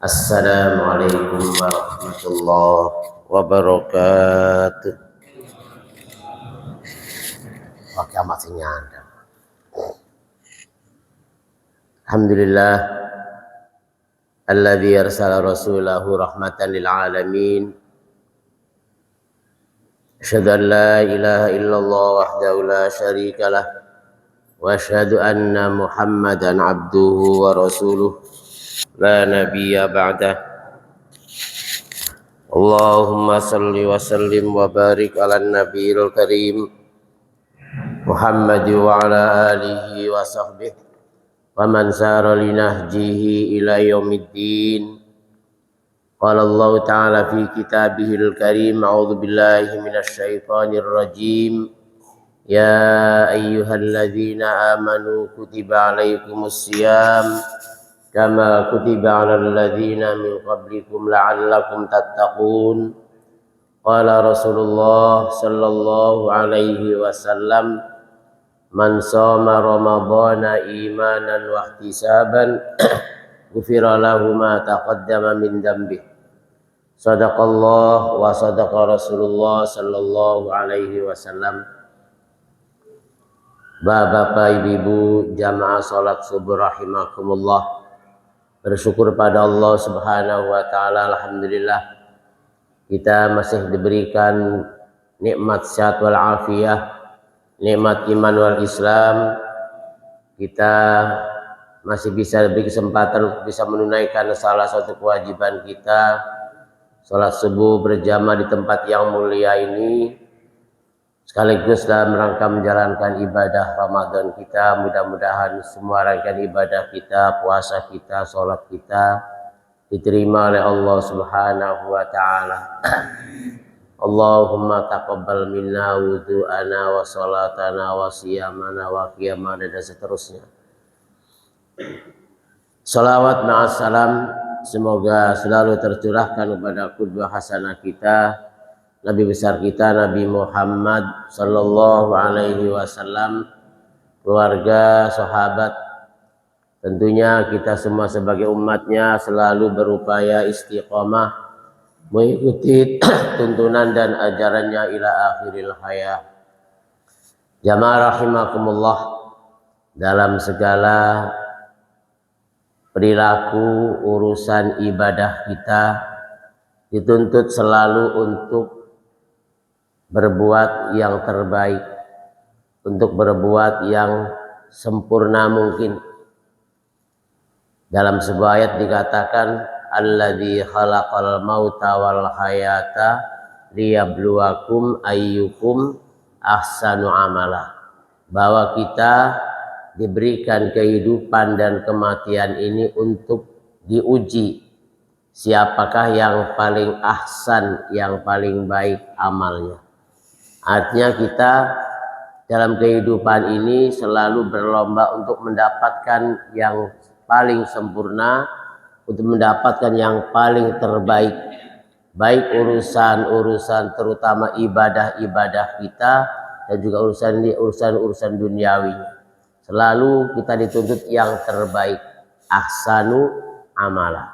Assalamualaikum warahmatullahi wabarakatuh. Oke, masih nyanda. Alhamdulillah alladzi arsala rasulahu rahmatan lil alamin. Asyhadu an la ilaha illallah wahdahu la syarika lah wa asyhadu anna Muhammadan abduhu wa rasuluh la nabiyya ba'dah. Allahumma salli wa sallim wa barik ala nabiyil karim Muhammad wa ala alihi wa sahbihi wa man sara li nahjihi ila yaumiddin. Qala Allah ta'ala fi kitabihil karim, a'udzu billahi minasy syaithanir rajim. Ya ayyuhalladzina amanu kutiba alaikumus syiyam kama kutiba alal ladzina min qablikum la'allakum tattaqun. Qala Rasulullah sallallahu alaihi wasallam, man shoma ramadhana imanan wa ihtisaban ghufira lahu ma taqaddama min dhanbi. Sadaqallah wa sadaqa Rasulullah sallallahu alaihi wasallam. Bapak ibu jamaah salat subuh rahimakumullah. Bersyukur pada Allah Subhanahu wa taala, alhamdulillah kita masih diberikan nikmat sehat wal afiyah, nikmat iman wal Islam. Kita masih bisa diberi kesempatan untuk bisa menunaikan salah satu kewajiban kita, salat subuh berjamaah di tempat yang mulia ini, sekaligus dalam rangka menjalankan ibadah Ramadan kita. Mudah-mudahan semua rangkaian ibadah kita, puasa kita, sholat kita diterima oleh Allah Subhanahu wa ta'ala. Allahumma taqabbal minna wudu'ana wa sholatana wa siyamana wa qiyamana dan seterusnya. Salawat ma'assalam semoga selalu tercurahkan kepada qudwah hasanah kita, Nabi besar kita Nabi Muhammad sallallahu alaihi wasallam, keluarga, sahabat. Tentunya kita semua sebagai umatnya selalu berupaya istiqomah mengikuti tuntunan dan ajarannya ila akhiril hayat. Jamaah rahimakumullah, dalam segala perilaku urusan ibadah kita dituntut selalu untuk berbuat yang terbaik, untuk berbuat yang sempurna mungkin. Dalam sebuah ayat dikatakan, alladzi khalaqal mauta wal hayata liyabluwakum ayyukum ahsanu amala. Bahwa kita diberikan kehidupan dan kematian ini untuk diuji siapakah yang paling ahsan, yang paling baik amalnya. Artinya kita dalam kehidupan ini selalu berlomba untuk mendapatkan yang paling sempurna, untuk mendapatkan yang paling terbaik, baik urusan-urusan terutama ibadah-ibadah kita dan juga urusan duniawi. Selalu kita dituntut yang terbaik, ahsanu amala.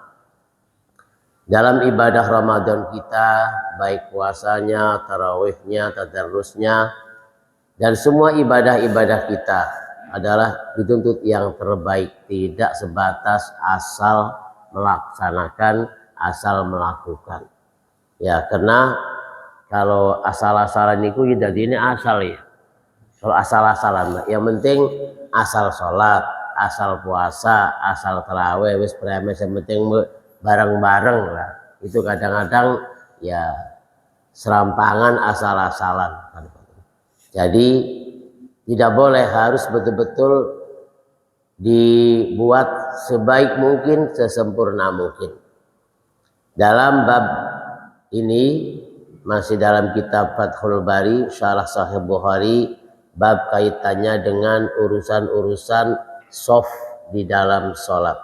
Dalam ibadah Ramadan kita, baik puasanya, tarawihnya, tadarrusnya, dan semua ibadah-ibadah kita adalah dituntut yang terbaik, tidak sebatas asal melaksanakan, asal melakukan. Ya, karena kalau asal-asalan itu jadi ini asal ya. Kalau asal-asalan, yang penting asal sholat, asal puasa, asal tarawih, wis premes, yang penting bareng-bareng lah. Itu kadang-kadang ya serampangan asal-asalan. Jadi tidak boleh, harus betul-betul dibuat sebaik mungkin, sesempurna mungkin. Dalam bab ini masih dalam kitab Fathul Bari, Syarah Sahih Bukhari, bab kaitannya dengan urusan-urusan shaf di dalam sholat.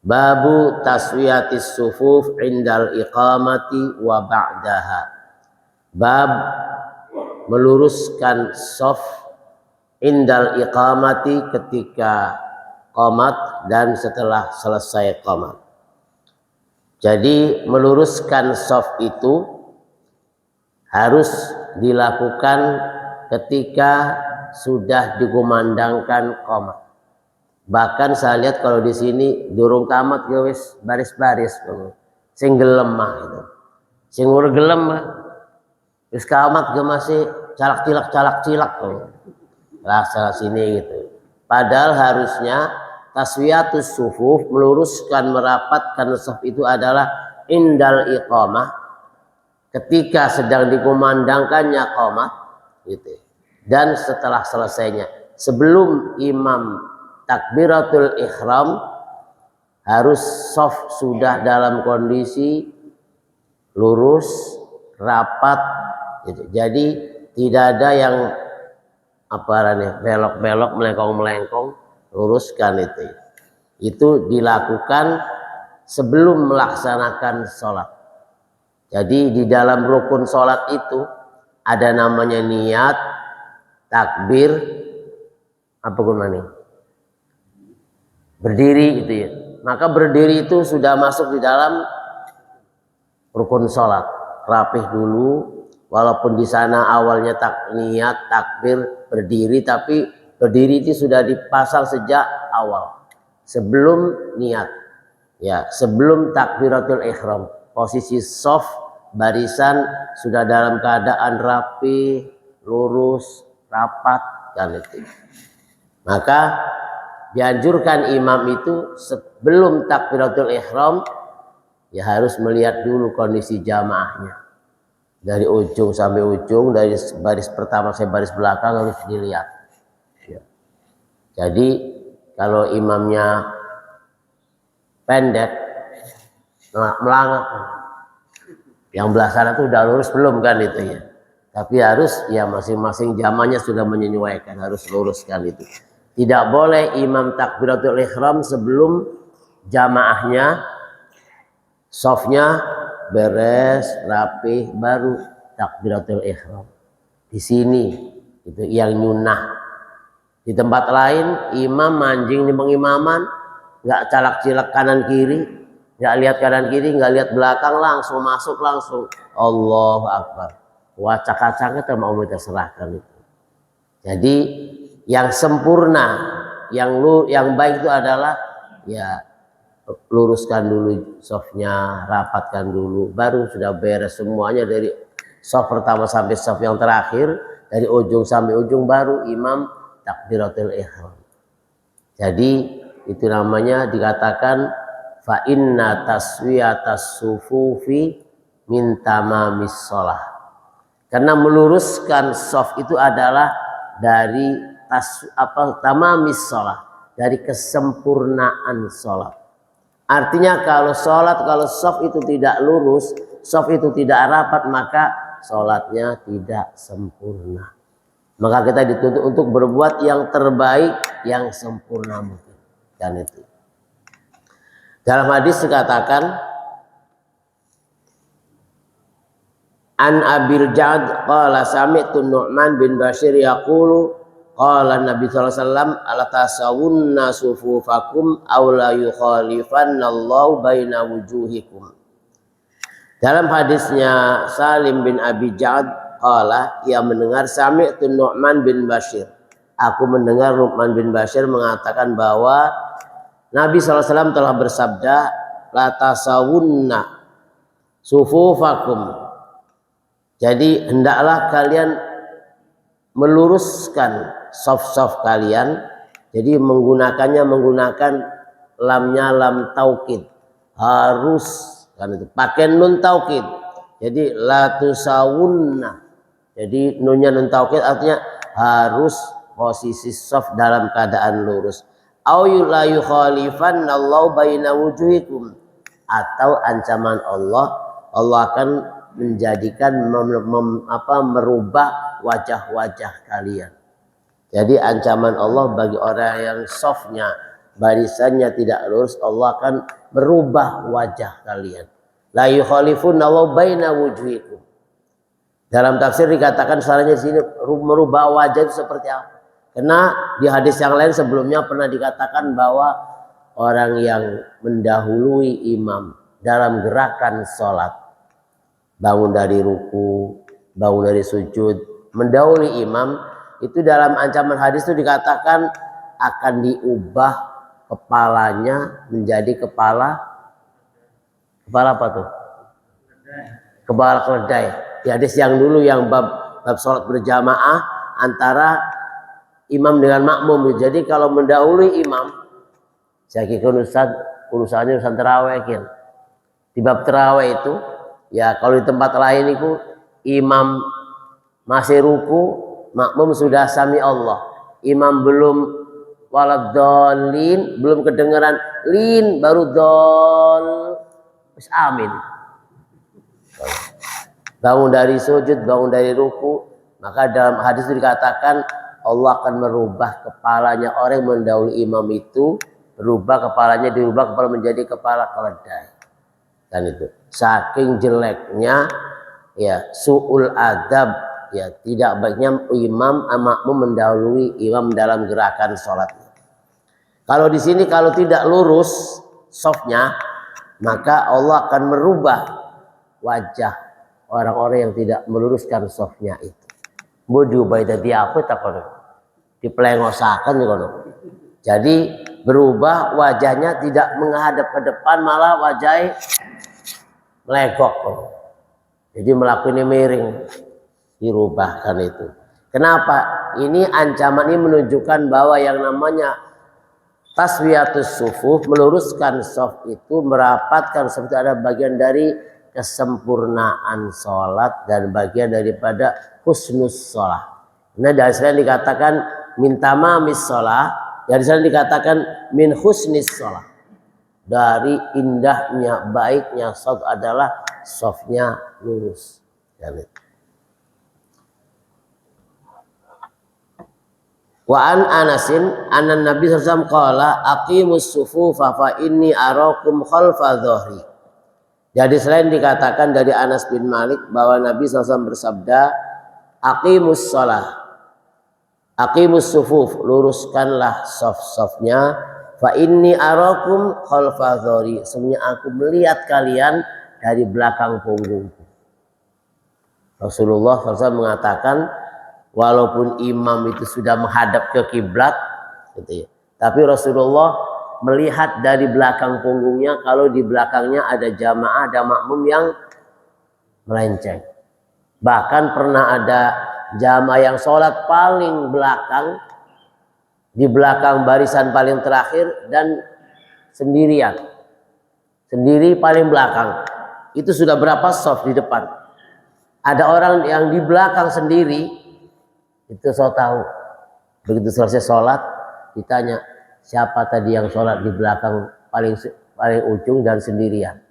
Babu taswiyatis sufuf indal iqamati wa ba'daha. Bab meluruskan shaf indal iqamati, ketika qomat dan setelah selesai qomat. Jadi meluruskan shaf itu harus dilakukan ketika sudah dikumandangkan qomat. Bahkan saya lihat kalau di sini durung tamat ya wis baris-baris sing gelem mah itu. Sing ur gelem mah wis kamat ge masih calak-cilak lah salah sini gitu. Padahal harusnya taswiyatus sufuf, meluruskan merapatkan shaf itu adalah indal iqamah, ketika sedang dikumandangkannya qomat gitu. Dan setelah selesainya, sebelum imam takbiratul ihram, harus shaf sudah dalam kondisi lurus, rapat gitu. Jadi tidak ada yang belok-belok, melengkong-melengkong, luruskan itu. Itu dilakukan sebelum melaksanakan sholat. Jadi di dalam rukun sholat itu ada namanya niat, takbir, apa gunanya? Berdiri itu ya. Maka berdiri itu sudah masuk di dalam rukun sholat. Rapih dulu, walaupun di sana awalnya niat, takbir, berdiri, tapi berdiri itu sudah dipasang sejak awal. Sebelum niat, ya, sebelum takbiratul ihram. Posisi shaf barisan sudah dalam keadaan rapi, lurus, rapat dan itu. Maka dianjurkan imam itu sebelum takbiratul ihram ya harus melihat dulu kondisi jamaahnya. Dari ujung sampai ujung, dari baris pertama sampai baris belakang harus dilihat. Ya. Jadi kalau imamnya pendek, melangak, yang belah sana tuh udah lurus belum kan itu ya. Tapi harus ya masing-masing zamannya sudah menyesuaikan, harus luruskan itu. Tidak boleh imam takbiratul ihram sebelum jamaahnya shafnya beres, rapih, baru takbiratul ihram. Di sini itu yang nyunah. Di tempat lain imam manjing di pengimaman, nggak calak-cilak kanan kiri, nggak lihat kanan kiri, nggak lihat belakang, langsung masuk langsung Allahu Akbar. Wacak-wacaknya mau kita serahkan itu. Jadi yang sempurna, yang baik itu adalah ya luruskan dulu shafnya, rapatkan dulu, baru sudah beres semuanya dari shaf pertama sampai shaf yang terakhir, dari ujung sampai ujung baru imam takbiratul ihram. Jadi itu namanya dikatakan fa inna taswiyatas sufufi min tamamis shalah. Karena meluruskan shaf itu adalah dari tamamis shalah, dari kesempurnaan sholat. Artinya kalau shaf itu tidak lurus, shaf itu tidak rapat, maka sholatnya tidak sempurna. Maka kita dituntut untuk berbuat yang terbaik, yang sempurna mungkin. Dan itu. Dalam hadis dikatakan, An Abil Ja'd qala sami'tu Nu'man bin Bashir yaqulu qala Nabi sallallahu alaihi wasallam ala tasawunna sufufakum aw la yukhalifannallahu baina wujuhikum. Dalam hadisnya Salim bin Abi Ja'd qala, ia mendengar sami'tu Nu'man bin Bashir. Aku mendengar Nu'man bin Bashir mengatakan bahwa Nabi sallallahu alaihi wasallam telah bersabda, la tasawunna sufufakum. Jadi hendaklah kalian meluruskan shaf-shaf kalian. Jadi menggunakan lamnya lam taukid. Harus kan itu pakai nun taukid. Jadi la tusawunna. Jadi nunnya nun taukid artinya harus posisi shaf dalam keadaan lurus. Au la yukhalifanallahu baina wujuhikum. Atau ancaman Allah akan menjadikan merubah wajah-wajah kalian. Jadi ancaman Allah bagi orang yang shafnya, barisannya tidak lurus, Allah akan merubah wajah kalian. La yukhalifunallahu baina wujuhikum. Dalam tafsir dikatakan salahnya di sini merubah wajah itu seperti apa? Karena di hadis yang lain sebelumnya pernah dikatakan bahwa orang yang mendahului imam dalam gerakan sholat. Bangun dari ruku, bangun dari sujud, mendahului imam, itu dalam ancaman hadis itu dikatakan akan diubah kepalanya menjadi kepala apa tuh? Kepala keledai. Di hadis yang dulu yang bab sholat berjamaah antara imam dengan makmum. Jadi kalau mendahului imam, saya kira urusannya urusan terawih kan. Di bab terawih itu, ya kalau di tempat lain itu imam masih ruku, makmum sudah sami Allah. Imam belum waladhdallin, belum kedengaran lin, baru dol. Amin. Bangun dari sujud, bangun dari ruku, maka dalam hadis itu dikatakan Allah akan merubah kepalanya orang yang mendahului imam itu, dirubah kepala menjadi kepala keledai. Dan itu saking jeleknya ya su'ul adab, ya tidak baiknya imam makmum mendahului imam dalam gerakan sholatnya. Kalau di sini kalau tidak lurus softnya, maka Allah akan merubah wajah orang-orang yang tidak meluruskan softnya itu. Bodoh baik tadi apa tak kono, dipelengosakan kono. Jadi berubah wajahnya tidak menghadap ke depan, malah wajahnya melegok. Jadi melakukannya miring, dirubahkan itu. Kenapa? Ini ancaman ini menunjukkan bahwa yang namanya taswiyatus sufuf, meluruskan saf itu, merapatkan seperti ada bagian dari kesempurnaan sholat dan bagian daripada husnus sholat. Nah dari sana dikatakan min tamamis sholat, dari sana dikatakan min husnis sholat. Dari indahnya, baiknya sholat adalah safnya lurus. Wa an Anasin anan Nabi sallallahu alaihi wasallam qala aqimus sufufa fa inni arakum khalfa dhahri. Jadi selain dikatakan dari Anas bin Malik bahwa Nabi SAW bersabda, aqimus shalah, aqimus sufuf, luruskanlah saf-safnya, fa inni arakum khalfa dhahri, sesungguhnya aku melihat kalian dari belakang punggungku. Rasulullah SAW mengatakan, walaupun imam itu sudah menghadap ke kiblat, gitu ya, tapi Rasulullah melihat dari belakang punggungnya kalau di belakangnya ada jamaah, ada makmum yang melenceng. Bahkan pernah ada jamaah yang sholat paling belakang, di belakang barisan paling terakhir dan sendirian. Sendiri paling belakang. Itu sudah berapa shaf di depan. Ada orang yang di belakang sendiri, itu saya tahu. Begitu selesai sholat, ditanya, siapa tadi yang sholat di belakang paling ujung dan sendirian?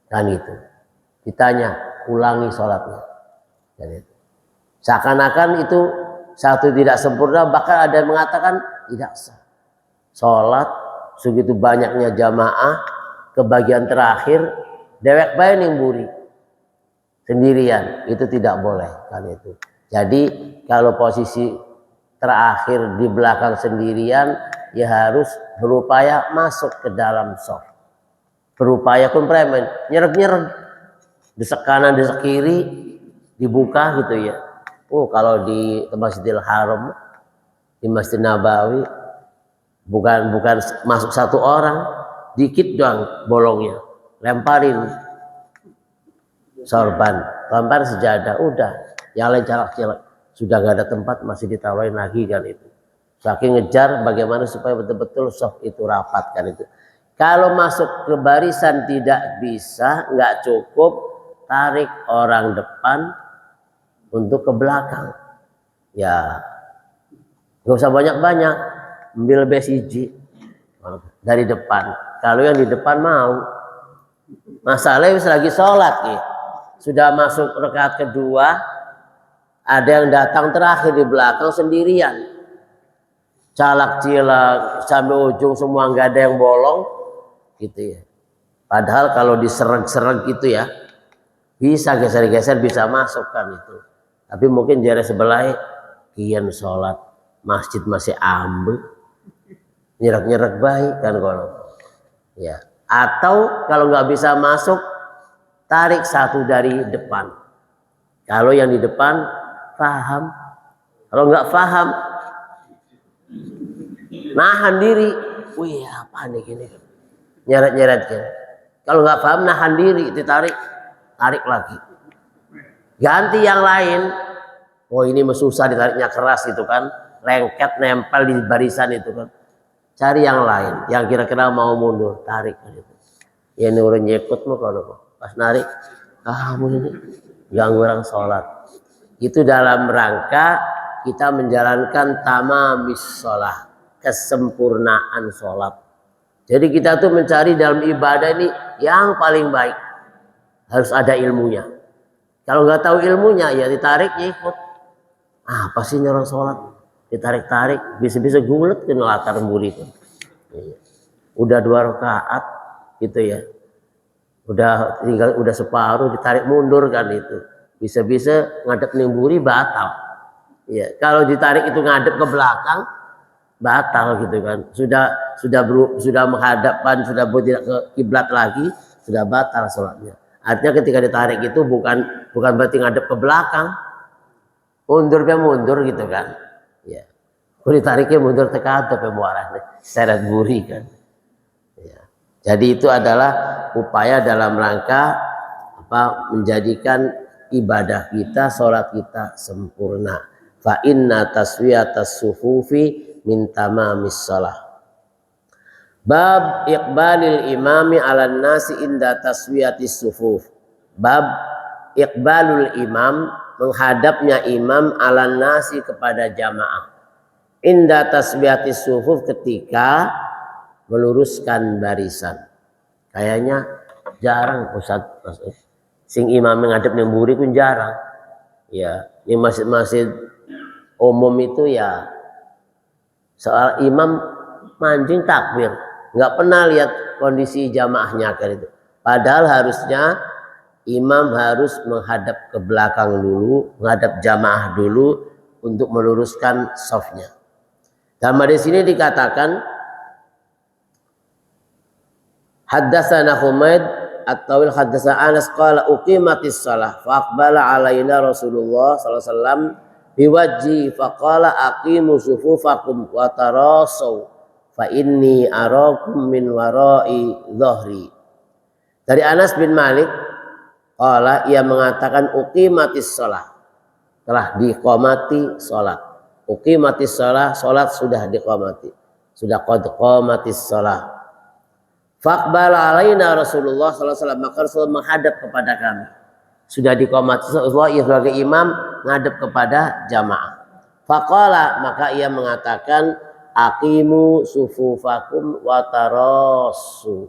Dan itu ditanya, ulangi sholatnya. Dan itu seakan-akan itu satu tidak sempurna, bahkan ada yang mengatakan tidak sah. Sholat segitu banyaknya jamaah, ke bagian terakhir dewek bae ning mburi sendirian, itu tidak boleh kan itu. Jadi kalau posisi terakhir di belakang sendirian, ya harus berupaya masuk ke dalam shaf. Berupaya kompremen, nyereg-nyereg, desek kanan, desek kiri, dibuka gitu ya. Oh, kalau di Masjidil Haram, di Masjid Nabawi, bukan masuk satu orang, dikit doang bolongnya, lemparin sorban, lempar sejadah, udah, yang lain calak-calak, sudah gak ada tempat, masih ditawarin lagi kan itu. Saking ngejar bagaimana supaya betul-betul shaf itu rapat kan itu. Kalau masuk ke barisan tidak bisa, nggak cukup, tarik orang depan untuk ke belakang. Ya, nggak usah banyak-banyak, ambil besiji dari depan. Kalau yang di depan mau, masalahnya lagi sholat nih, sudah masuk rakaat kedua, ada yang datang terakhir di belakang sendirian. Calak cilak sampai ujung semua nggak ada yang bolong gitu ya. Padahal kalau disereg-sereg gitu ya bisa geser-geser, bisa masuk kan itu. Tapi mungkin jarak sebelah kian sholat masjid masih ambil nyerek-nyerek baik kan kalau ya. Atau kalau nggak bisa masuk, tarik satu dari depan. Kalau yang di depan paham, kalau nggak paham, nahan diri. Wih, apa nih gini? Nyeret-nyeret kan. Kalau nggak paham, nahan diri, ditarik, tarik lagi. Ganti yang lain. Oh ini susah ditariknya keras itu kan, lengket nempel di barisan itu kan. Cari yang lain, yang kira-kira mau mundur, tarik gitu. Ya nurun nyekut mau kalau pas narik, kamu ini ganggu orang sholat. Itu dalam rangka kita menjalankan tamamis sholat, kesempurnaan sholat. Jadi kita tuh mencari dalam ibadah ini yang paling baik, harus ada ilmunya. Kalau nggak tahu ilmunya ya ditarik ikut. Apa sih orang sholat? Ditarik-tarik, bisa-bisa gulet ke latar muri kan. Udah 2 rakaat gitu ya. Udah separuh ditarik mundur kan itu. Bisa-bisa ngadep nimburi batal. Ya, kalau ditarik itu ngadep ke belakang batal gitu kan. Sudah menghadapkan, sudah tidak ke kiblat lagi, sudah batal sholatnya. Artinya ketika ditarik itu bukan berarti ngadep ke belakang. Mundur gitu kan. Ya. Kalau ditariknya mundur tekadep ya muarahnya. Seret buri kan. Ya. Jadi itu adalah upaya dalam rangka menjadikan ibadah kita, sholat kita sempurna. Fa inna taswiyatas sufufi min tamamis shalah. Bab iqbalil imami 'alan nasi inda taswiyatis sufuf. Bab iqbalul imam, menghadapnya imam 'alan nasi kepada jamaah. Inda taswiyatis sufuf, ketika meluruskan barisan. Kayaknya jarang Ustaz. Sing imam menghadap nemburi pun jarang. Ya, ini masjid-masjid umum itu ya soal imam mancing takbir, nggak pernah lihat kondisi jamaahnya kan itu. Padahal harusnya imam harus menghadap ke belakang dulu, menghadap jamaah dulu untuk meluruskan shafnya. Dan di sini dikatakan haddatsana Humaid at-Tawil haddatsana Anas qala uqimatis shalah fa aqbala alaina Rasulullah sallallahu alaihi wasallam biwajhi faqala aqimu sufufakum wa tarasaw fa inni arakum min warai dhahri. Dari Anas bin Malik qala, ia mengatakan uqimatis shalah, telah diqomati salat. Uqimatis shalah, salat sudah diqomati, sudah qad qomatis shalah. Faqbala alaina Rasulullah sallallahu alaihi wasallam, maka Rasul menghadap kepada kami. Sudah diqomati Rasulullah, ia sebagai imam menghadap kepada jamaah. Faqala, maka ia mengatakan aqimu sufufakum wa tarasu,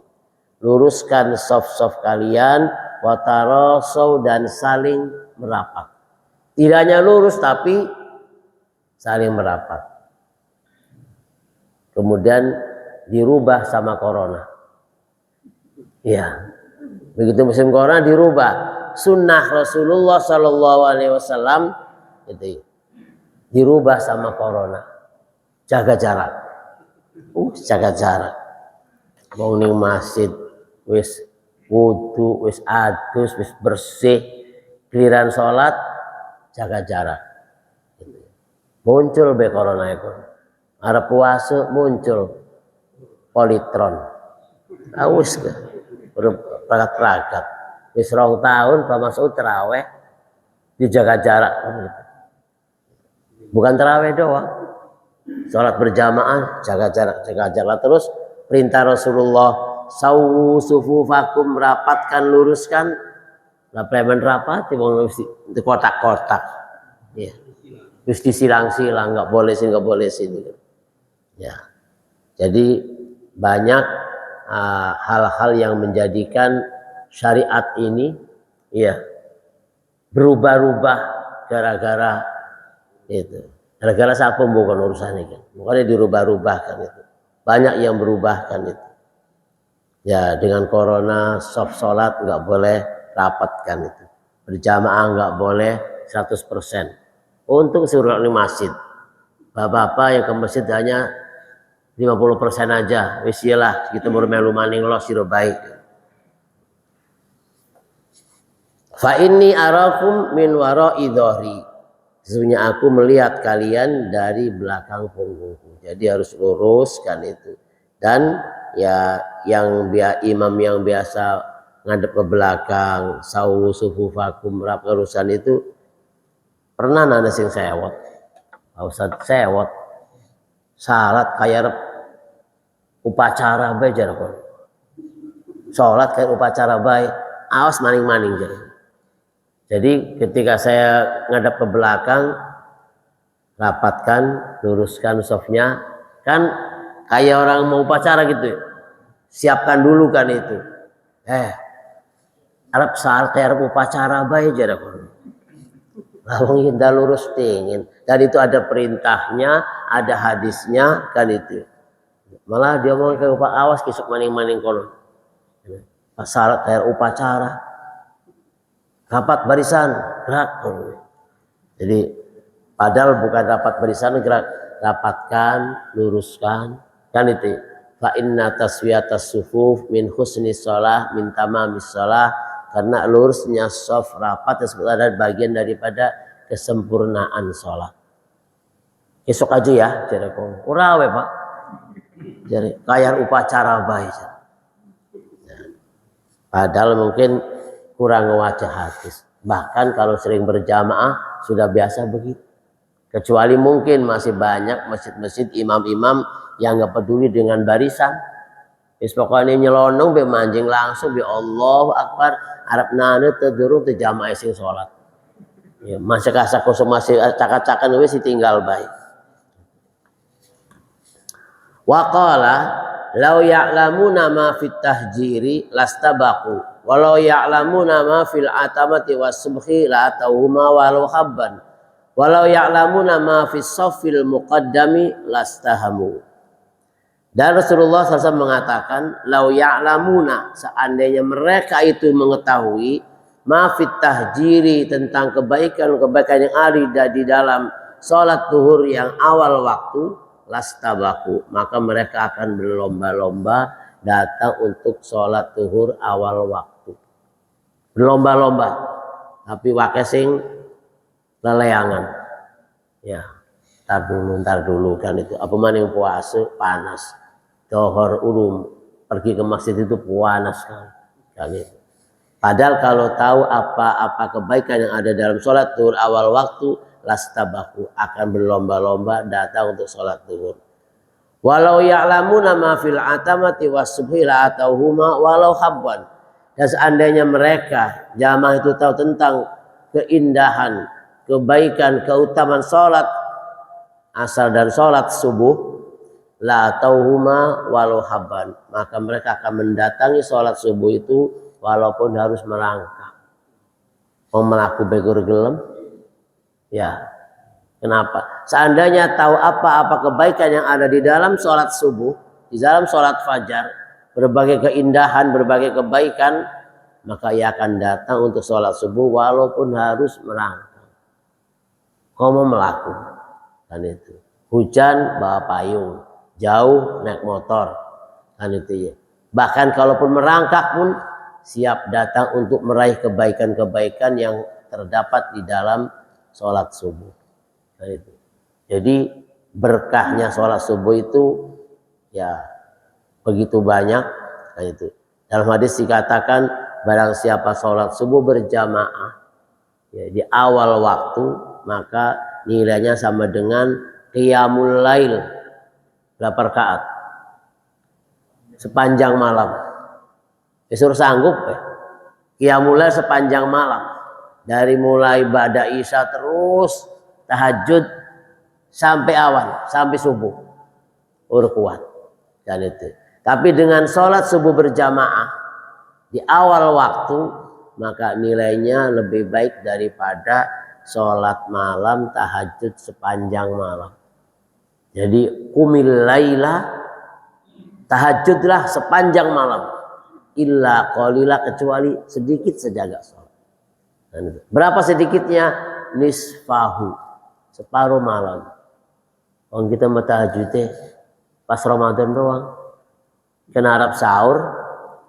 luruskan shaf-shaf kalian, wa tarasu, dan saling merapat. Tidak hanya lurus tapi saling merapat. Kemudian dirubah sama corona. Ya, begitu musim corona dirubah. Sunnah Rasulullah Sallallahu Alaihi Wasallam itu dirubah sama corona. Jaga jarak. Jaga jarak. Mau ning masjid wis wudu, wis adus, wis bersih, giliran sholat jaga jarak. Muncul be corona itu. Arep puasa muncul politron. Aus ke. Peragat-peragat. Wis 2 tahun Pak Mas'ud terawih dijaga jarak. Bukan terawih doang. Sholat berjamaah jaga jarak terus. Perintah Rasulullah, sawu sufufakum, rapatkan, luruskan. Lah preman rapat di kotak-kotak. Ya. Terus disilang-silang, nggak boleh sini. Ya. Jadi banyak hal-hal yang menjadikan syariat ini ya berubah-ubah gara-gara itu. Gara-gara siapa bukan urusan ini kan. Makanya dirubah-rubah kan itu. Banyak yang berubah kan itu. Ya dengan corona soft sholat nggak boleh rapat kan itu. Berjamaah nggak boleh 100%. Untuk seluruh masjid. Bapak-bapak yang ke masjid hanya 50% aja wis lah kita baru melu maning lo sira baik. Fa inni arakum min wara'i dhahri. Sesungguhnya aku melihat kalian dari belakang punggungku. Jadi harus luruskan itu. Dan ya yang imam yang biasa ngadep ke belakang, sawu sufufakum rap urusan itu pernah nana sing sewot. Ustaz sewot. Salat kayak upacara bae jarakon. Salat kayak upacara bae, awas maning-maning jarak. Jadi ketika saya ngadap ke belakang, rapatkan, luruskan softnya, kan kayak orang mau upacara gitu. Siapkan dulu kan itu. Arab saat kayak upacara baik jarak. Lawang kita lurus tingin. Dan itu ada perintahnya, ada hadisnya kan itu. Malah dia mau ke awas kisuk maning-maning kolon. Saat kayak upacara. Rapat barisan gerak. Jadi padahal bukan rapat barisan gerak, rapatkan, luruskan kan itu. Fa inna taswiyatas sufuf min husni shalah min tamamis shalah, karena lurusnya shaf rapat tersebut adalah bagian daripada kesempurnaan sholat. Esok aja ya jadi kong urawe Pak. Jadi kayak upacara baik. Padahal mungkin kurang wajah hadis. Bahkan kalau sering berjamaah sudah biasa begitu. Kecuali mungkin masih banyak masjid-masjid imam-imam yang nggak peduli dengan barisan. Pokoknya nyelonong be manjing langsung be Allahu Akbar Arab nane tedurung te jamaah sing salat. Ya, masih kasak kosong masih cakak-cakan wis tinggal baik. Wa qala law ya'lamuna ma fit tahjiri lastabaqu walau ya'lamuna ma fil atamati was-subhi la tauhuma walau habban walau ya'lamuna ma fis saffil muqaddami lastahamu. Dan Rasulullah SAW mengatakan lau ya'lamuna, seandainya mereka itu mengetahui ma fit tahjiri, tentang kebaikan-kebaikan yang ada di dalam salat zuhur yang awal waktu, lastabaku, maka mereka akan berlomba-lomba datang untuk sholat zuhur awal waktu. Berlomba-lomba, tapi wakesing leleangan. Ya, ntar dulu kan itu. Apa maning puasa panas, zuhur ulum pergi ke masjid itu panas kan itu. Padahal kalau tahu apa kebaikan yang ada dalam sholat zuhur awal waktu, lastabaku, akan berlomba-lomba datang untuk sholat zuhur. Walau ya'lamuna ma fil atamati was-subhi la atauhuma walau habban. Dan seandainya mereka jamaah itu tahu tentang keindahan, kebaikan, keutamaan sholat asar dan sholat subuh, la atauhuma walau habban, maka mereka akan mendatangi sholat subuh itu walaupun harus merangkak. Mau melaku begur gelem. Ya, kenapa? Seandainya tahu apa-apa kebaikan yang ada di dalam sholat subuh, di dalam sholat fajar, berbagai keindahan, berbagai kebaikan, maka ia akan datang untuk sholat subuh walaupun harus merangkak. Kau mau melakukan kan itu. Hujan bawa payung, jauh naik motor kan itu ya. Bahkan kalaupun merangkak pun siap datang untuk meraih kebaikan-kebaikan yang terdapat di dalam sholat subuh. Nah, itu. Jadi berkahnya sholat subuh itu ya begitu banyak. Nah, itu. Dalam hadis dikatakan barang siapa sholat subuh berjamaah ya, di awal waktu, maka nilainya sama dengan qiyamul lail. Berapa rakaat? Sepanjang malam. Disuruh sanggup ya. Qiyamul lail sepanjang malam. Dari mulai ba'da isya terus tahajud sampai awan, sampai subuh. Kuat. Dan itu. Tapi dengan sholat subuh berjamaah di awal waktu, maka nilainya lebih baik daripada sholat malam tahajud sepanjang malam. Jadi qumil laila, tahajudlah sepanjang malam. Illa qalila, kecuali sedikit sejaga sholat. Berapa sedikitnya? Nisfahu, separuh malam. Orang kita mau tahajud pas Ramadan doang. Kena Arab sahur,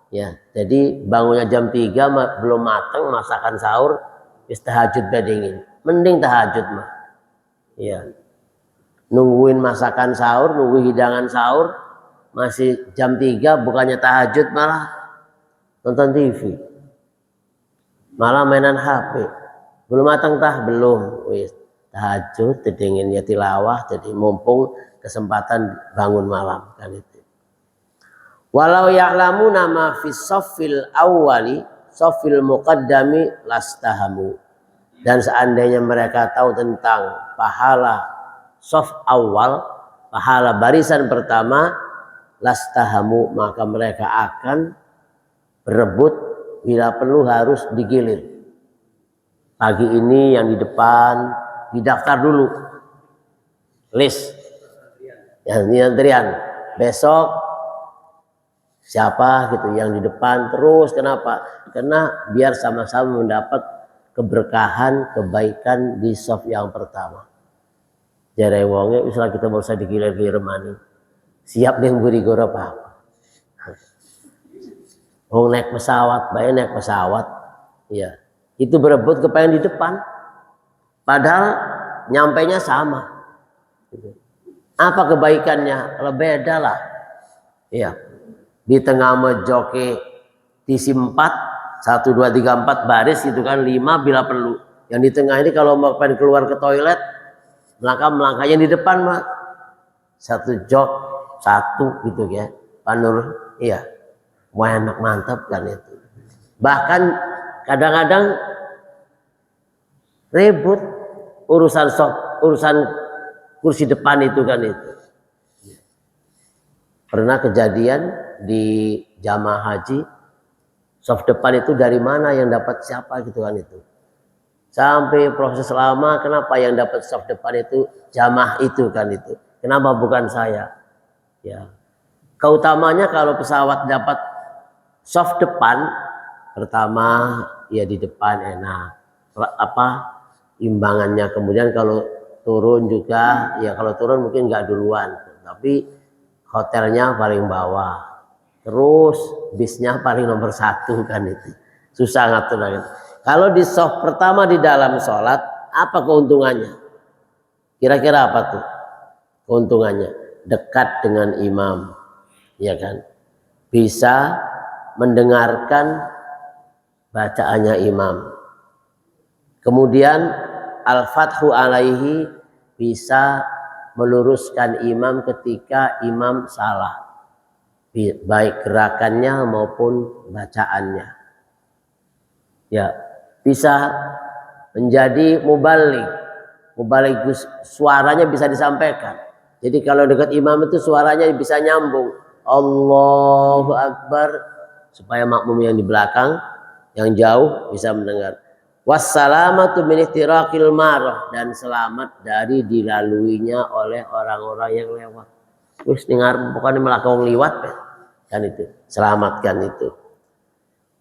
ya. Jadi bangunnya jam 3 belum matang masakan sahur, wis tahajud bedingin. Mending tahajud mah. Ya. Nungguin masakan sahur, nunggu hidangan sahur, masih jam 3 bukannya tahajud malah nonton TV. Malah mainan HP. Belum matang tah belum. Wis tahajud, dingin ya tilawah, jadi mumpung kesempatan bangun malam kan itu. Walau ya'lamuna ma fi shaffil awwali, shaffil muqaddami lastahamu. Dan seandainya mereka tahu tentang pahala shaf awal, pahala barisan pertama, lastahamu, maka mereka akan berebut, bila perlu harus digilir. Pagi ini yang di depan didaftar dulu, list, yang ini antrian. Besok siapa gitu yang di depan terus. Kenapa? Karena biar sama-sama mendapat keberkahan, kebaikan di shaf yang pertama. Jare wonge misalnya kita mau usah digilir-gilir mani. Siap yang beri goro apa? Mau naik pesawat, baik naik pesawat. Ya, itu berebut kepengen di depan. Padahal nyampainya sama. Apa kebaikannya? Kalau beda lah. Ya. Di tengah mejoki tisi 4, 1, 2, 3, 4 baris itu kan 5 bila perlu. Yang di tengah ini kalau mau pengen keluar ke toilet, melangkah-melangkahnya di depan mah 1 jok 1 gitu ya. Panur, iya. Wah enak mantap kan itu. Bahkan kadang-kadang ribut urusan kursi depan itu kan itu. Pernah kejadian di jamaah haji, shaf depan itu dari mana yang dapat siapa gitu kan itu. Sampai proses lama, kenapa yang dapat shaf depan itu jamaah itu kan itu. Kenapa bukan saya? Ya. Keutamanya kalau pesawat dapat shaf depan, pertama ya di depan enak. Imbangannya. Kemudian kalau turun juga, ya kalau turun mungkin nggak duluan, tapi hotelnya paling bawah, terus bisnya paling nomor 1 kan itu. Susah ngatur lagi. Kalau di shaf pertama di dalam sholat, apa keuntungannya? Kira-kira apa tuh keuntungannya? Dekat dengan imam, ya kan? Bisa mendengarkan bacaannya imam. Kemudian al-fathu alaihi, bisa meluruskan imam ketika imam salah, baik gerakannya maupun bacaannya. Ya, bisa menjadi mubaligh. Mubaligh suaranya bisa disampaikan. Jadi kalau dekat imam itu suaranya bisa nyambung. Allahu Akbar, supaya makmum yang di belakang, yang jauh bisa mendengar. Wassalamatu min ihtiraqil marah, dan selamat dari dilaluinya oleh orang-orang yang lewat. Terus dengar bukan melakong liwat kan itu, selamatkan itu.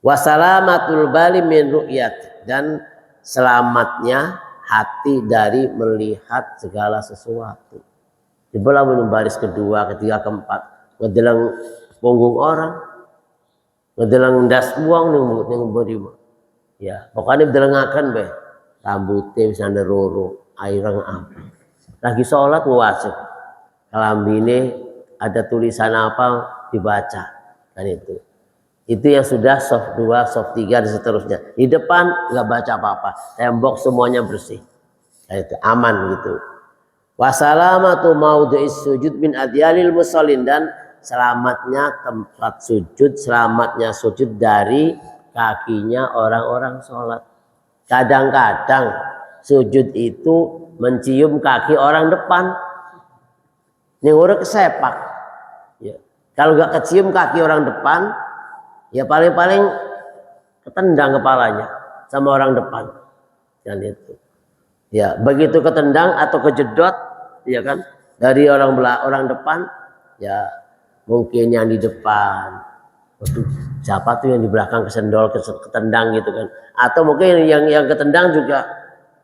Wassalamatul bali min ru'yat, dan selamatnya hati dari melihat segala sesuatu. Dibelah minum baris kedua, ketiga, keempat, ngedelang punggung orang, ngedelang ndas buang ning bodi. Ya, pokoknya delengakan be, rambutnya bisa neroro, airang apa. Lagi sholat ngewasuk, kalambine ada tulisan apa dibaca, kan itu. Itu yang sudah shaf 2, shaf 3 dan seterusnya. Di depan nggak baca apa-apa, tembok semuanya bersih, kan itu aman gitu. Wassalamatu maudhi'is sujud min adyalil musallin, dan selamatnya tempat sujud, selamatnya sujud dari kakinya orang-orang sholat. Kadang-kadang sujud itu mencium kaki orang depan. Ini udah kesepak. Ya. Kalau nggak kecium kaki orang depan, ya paling-paling ketendang kepalanya sama orang depan. Dan itu. Ya, begitu ketendang atau kejedot, ya kan, dari orang depan, ya mungkin yang di depan. Waduh, siapa tuh yang di belakang kesendol, ketendang gitu kan. Atau mungkin yang ketendang juga,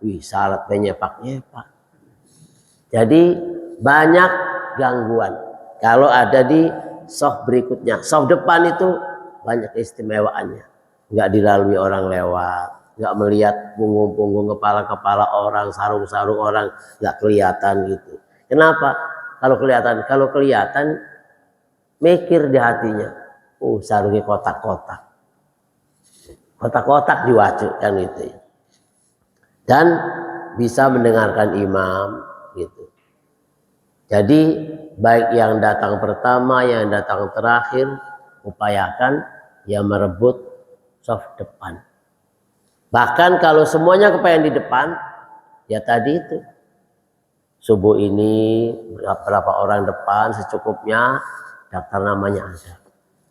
wih salat nyepak. Jadi banyak gangguan. kalau ada di soft berikutnya. Soft depan itu banyak keistimewaannya. Nggak dilalui orang lewat, nggak melihat punggung-punggung kepala-kepala orang, sarung-sarung orang, nggak kelihatan gitu. Kenapa? Kalau kelihatan, mikir di hatinya. Sarungnya kotak-kotak. Kotak-kotak diwajibkan itu. Dan bisa mendengarkan imam gitu. Jadi baik yang datang pertama, yang datang terakhir, upayakan yang merebut soft depan. Bahkan kalau semuanya kepengen di depan, ya tadi itu subuh ini berapa orang depan secukupnya, daftar namanya ada.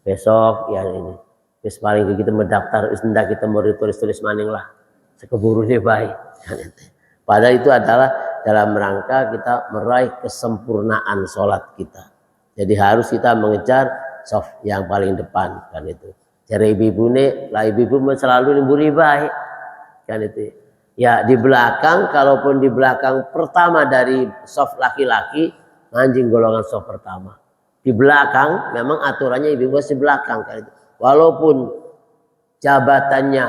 Besok yang ini, wis paling kita mendaftar, wis ndak kita mau tulis maning lah, sekeburu deh baik. Padahal itu adalah dalam rangka kita meraih kesempurnaan sholat kita. Jadi harus kita mengejar soft yang paling depan kan itu. Jadi ibu nih, lah ibu selalu nimburi baik kan itu. Ya di belakang, kalaupun di belakang pertama dari soft laki-laki, anjing golongan soft pertama. Di belakang memang aturannya ibu di belakang kan itu. Walaupun jabatannya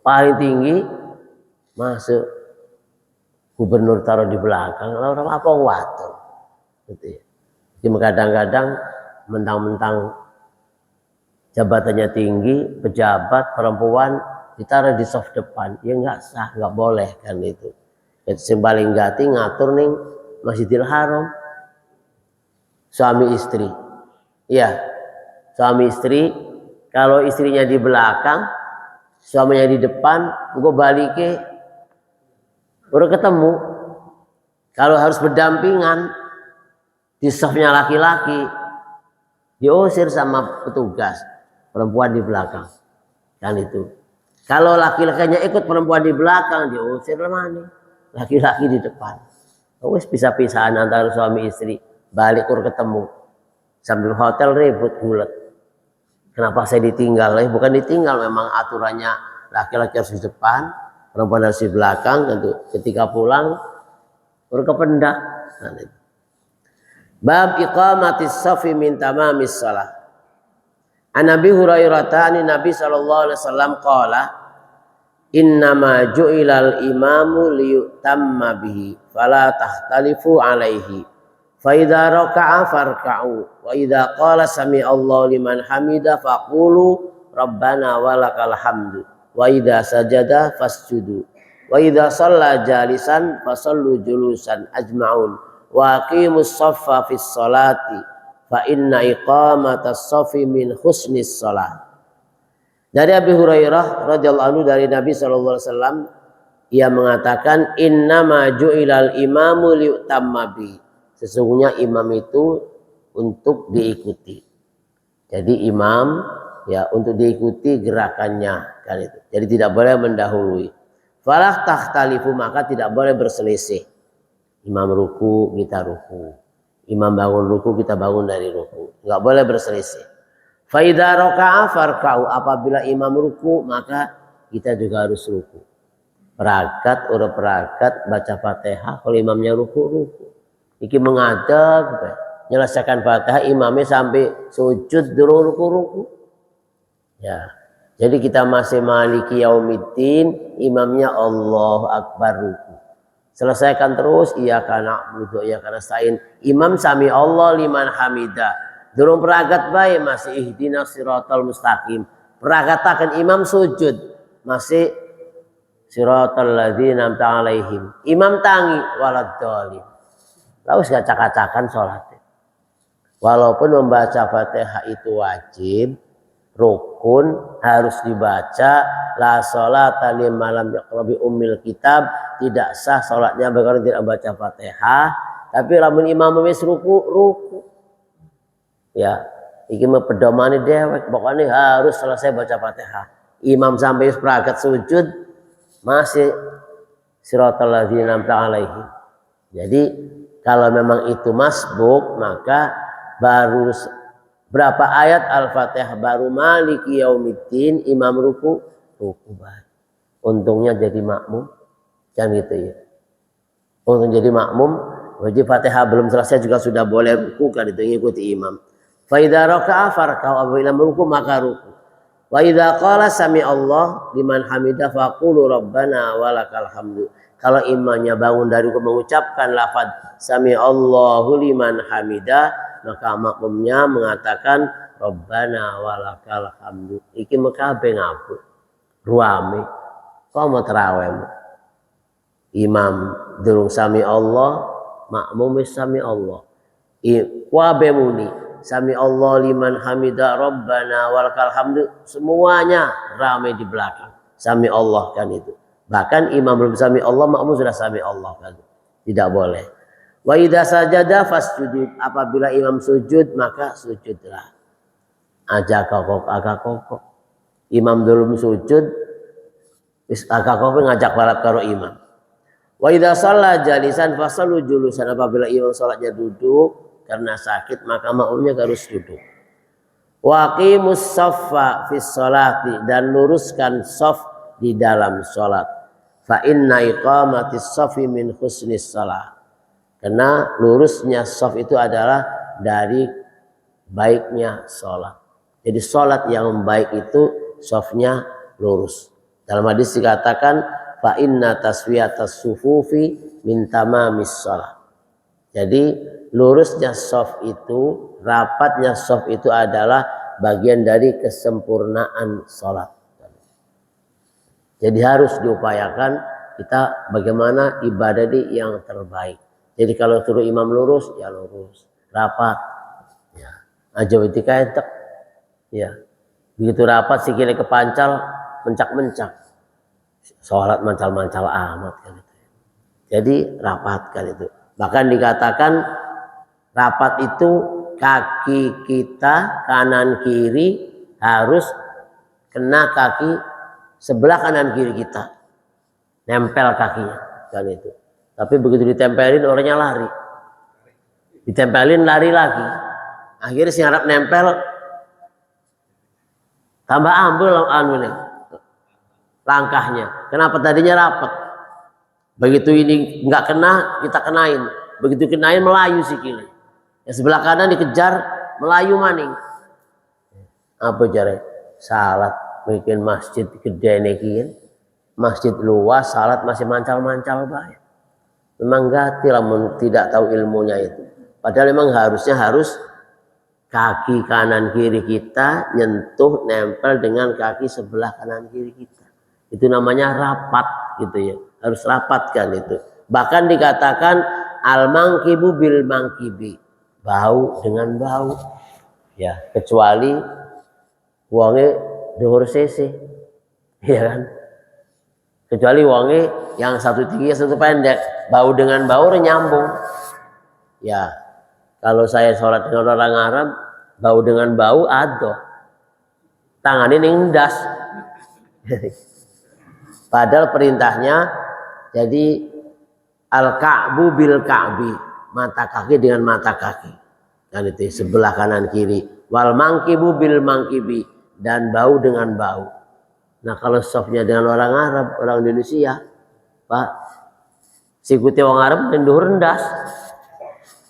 paling tinggi, masuk gubernur taruh di belakang, orang apa waton gitu ya. Jadi kadang-kadang mentang-mentang jabatannya tinggi, pejabat perempuan ditaruh di soft depan, ya nggak sah, nggak boleh kan itu. Yang paling gati ngatur nih Masjidil Haram, suami istri, ya suami istri, kalau istrinya di belakang, suaminya di depan, gue balik ke baru ketemu. Kalau harus berdampingan di softnya laki-laki, diusir sama petugas, perempuan di belakang kan itu. Kalau laki-lakinya ikut perempuan di belakang, diusir lemani, laki-laki di depan. Wes pisah-pisahan antara suami istri, balik ketemu sambil hotel ribut gulet. Kenapa saya ditinggal? Bukan ditinggal, memang aturannya laki-laki harus di depan, perempuan harus di belakang. Tentu ketika pulang baru kependak. Bab iqamatis shafi min tamamis shalah. An Nabi Hurairah Nabi sallallahu alaihi wasallam qala innama ju'ilal imamu liyutamma bihi fala tahtalifu alaihi fa idza raka'a farka'u wa idza qala sami Allahu liman hamida faqulu rabbana walakal hamdu wa idza sajada fasjudu wa idza shalla jalisan fasallu julusan ajma'un wa aqimus shaffa fis sholati fa inna iqamatas shaffi min husnis shalah. Dari Abi Hurairah radhiyallahu anhu dari Nabi sallallahu alaihi wasallam, ia mengatakan innama ju'ilal imamu liyutamma bi. Sesungguhnya imam itu untuk diikuti. Jadi imam ya untuk diikuti gerakannya kan itu. Jadi tidak boleh mendahului. Falah takhtalifu, maka tidak boleh berselisih. Imam ruku, kita ruku. Imam bangun ruku, kita bangun dari ruku. Enggak boleh berselisih. Fa idza raka'a farka'u, apabila imam ruku maka kita juga harus ruku. Peragat urut peragat baca Fatihah, kalau imamnya ruku. Iki mengadab, menyelesaikan Fatihah imamnya sampai sujud dulu ruku. Ya. Jadi kita masih maliki yaumiddin, imamnya Allahu Akbar ruku. Selesaikan terus iyyaka na'budu wa iyyaka nasta'in. Imam sami Allah liman hamidah. Durung peragat baik masih ihdinas siratal mustaqim. Peragatakan imam sujud masih siratal ladzina an'amta 'alaihim. Imam tangi waladdallin. Lalu gacak-gacakan salatnya. Walaupun membaca Fatihah itu wajib, rukun, harus dibaca, la sholata liman lam yaqra bi ummil kitab, tidak sah salatnya bagi tidak baca Fatihah. Tapi lamun imam wis ruku. Ya, iki mah pedomane dewek, pokoknya harus selesai baca Fatihah. Imam sampai peragat sujud masih siratal ladzina an'amta 'alaihim. Jadi kalau memang itu masbuk, maka baru berapa ayat Al-Fatihah baru maliki yaumiddin imam ruku baik. Untungnya jadi makmum, kan gitu ya. Untung jadi makmum, wajib Fatihah belum selesai juga sudah boleh ruku kan, itu ikuti imam. Fa idza raka'a farka'u, apabila meruku maka ruku. Wa idza qala sami Allah liman hamidah faqulu rabbana walakal hamdu. Kalau imamnya bangun dari ruku mengucapkan lafaz sami Allahu liman hamidah, maka makmumnya mengatakan rabbana walakal hamdu. Iki mekabe ngapun ruame kok mau terawih imam durung sami Allah, makmum wis sami Allah. Wabe muni sami Allah liman hamida rabbana walakal hamdu, semuanya ramai di belakang sami Allah kan itu. Bahkan imam belum sami Allah, makmum sudah sami Allah kan. Tidak boleh. Wa idza sajada fasjud, apabila imam sujud maka sujudlah. Aja kokok agak kokok. Imam belum sujud wis agak kokok ngajak balat karo imam. Wa idza shalla jalisan fasallu julusan, apabila imam salatnya duduk karena sakit maka makmumnya harus duduk. Wa qimus shaffa fis sholati, dan luruskan shaf di dalam salat. Fa inna iqamatis shaffi min husnis shalah, karena lurusnya shaf itu adalah dari baiknya salat. Jadi salat yang baik itu shafnya lurus. Dalam hadis dikatakan fa inna taswiyatas sufufi min tamamis shalah. Jadi lurusnya shaf itu, rapatnya shaf itu adalah bagian dari kesempurnaan salat. Jadi harus diupayakan kita bagaimana ibadah yang terbaik. Jadi kalau suruh imam lurus, ya lurus, rapat, ya. Aja ketika entek, ya. Begitu rapat sikile kepancal, mencak-mencak. Salat mancal-mancal amat kan itu. Jadi rapatkan itu. Bahkan dikatakan rapat itu kaki kita kanan kiri harus kena kaki sebelah kanan kiri kita, nempel kakinya kan itu. Tapi begitu ditempelin orangnya lari, ditempelin lari lagi, akhirnya si harap nempel tambah ambil langkahnya. Kenapa tadinya rapat, begitu ini nggak kena kita kenain, begitu kenain melayu sikile, yang sebelah kanan dikejar melayu maning. Apa cara salat bikin masjid gede nekian, masjid luas, salat masih mancal-mancal baik. Memang gati lah tidak tahu ilmunya itu. Padahal memang harusnya harus kaki kanan kiri kita nyentuh nempel dengan kaki sebelah kanan kiri kita. Itu namanya rapat gitu ya. Harus rapatkan itu. Bahkan dikatakan al-mangkibu bil mangkibi, bau dengan bau. Ya, kecuali uangnya dhuwur sisi, ya kan? Kecuali wonge yang satu tinggi satu pendek, bau dengan bau nyambung. Ya, kalau saya sholat dengan orang Arab, bau dengan bau adoh, tangannya ningdas. Padahal perintahnya jadi al-ka'bu bil ka'bi, mata kaki dengan mata kaki, kan itu sebelah kanan kiri. Wal mangkibu bil mangkibi, dan bau dengan bau. Nah kalau softnya dengan orang Arab, orang Indonesia, Pak, sikuti orang Arab menduh rendas,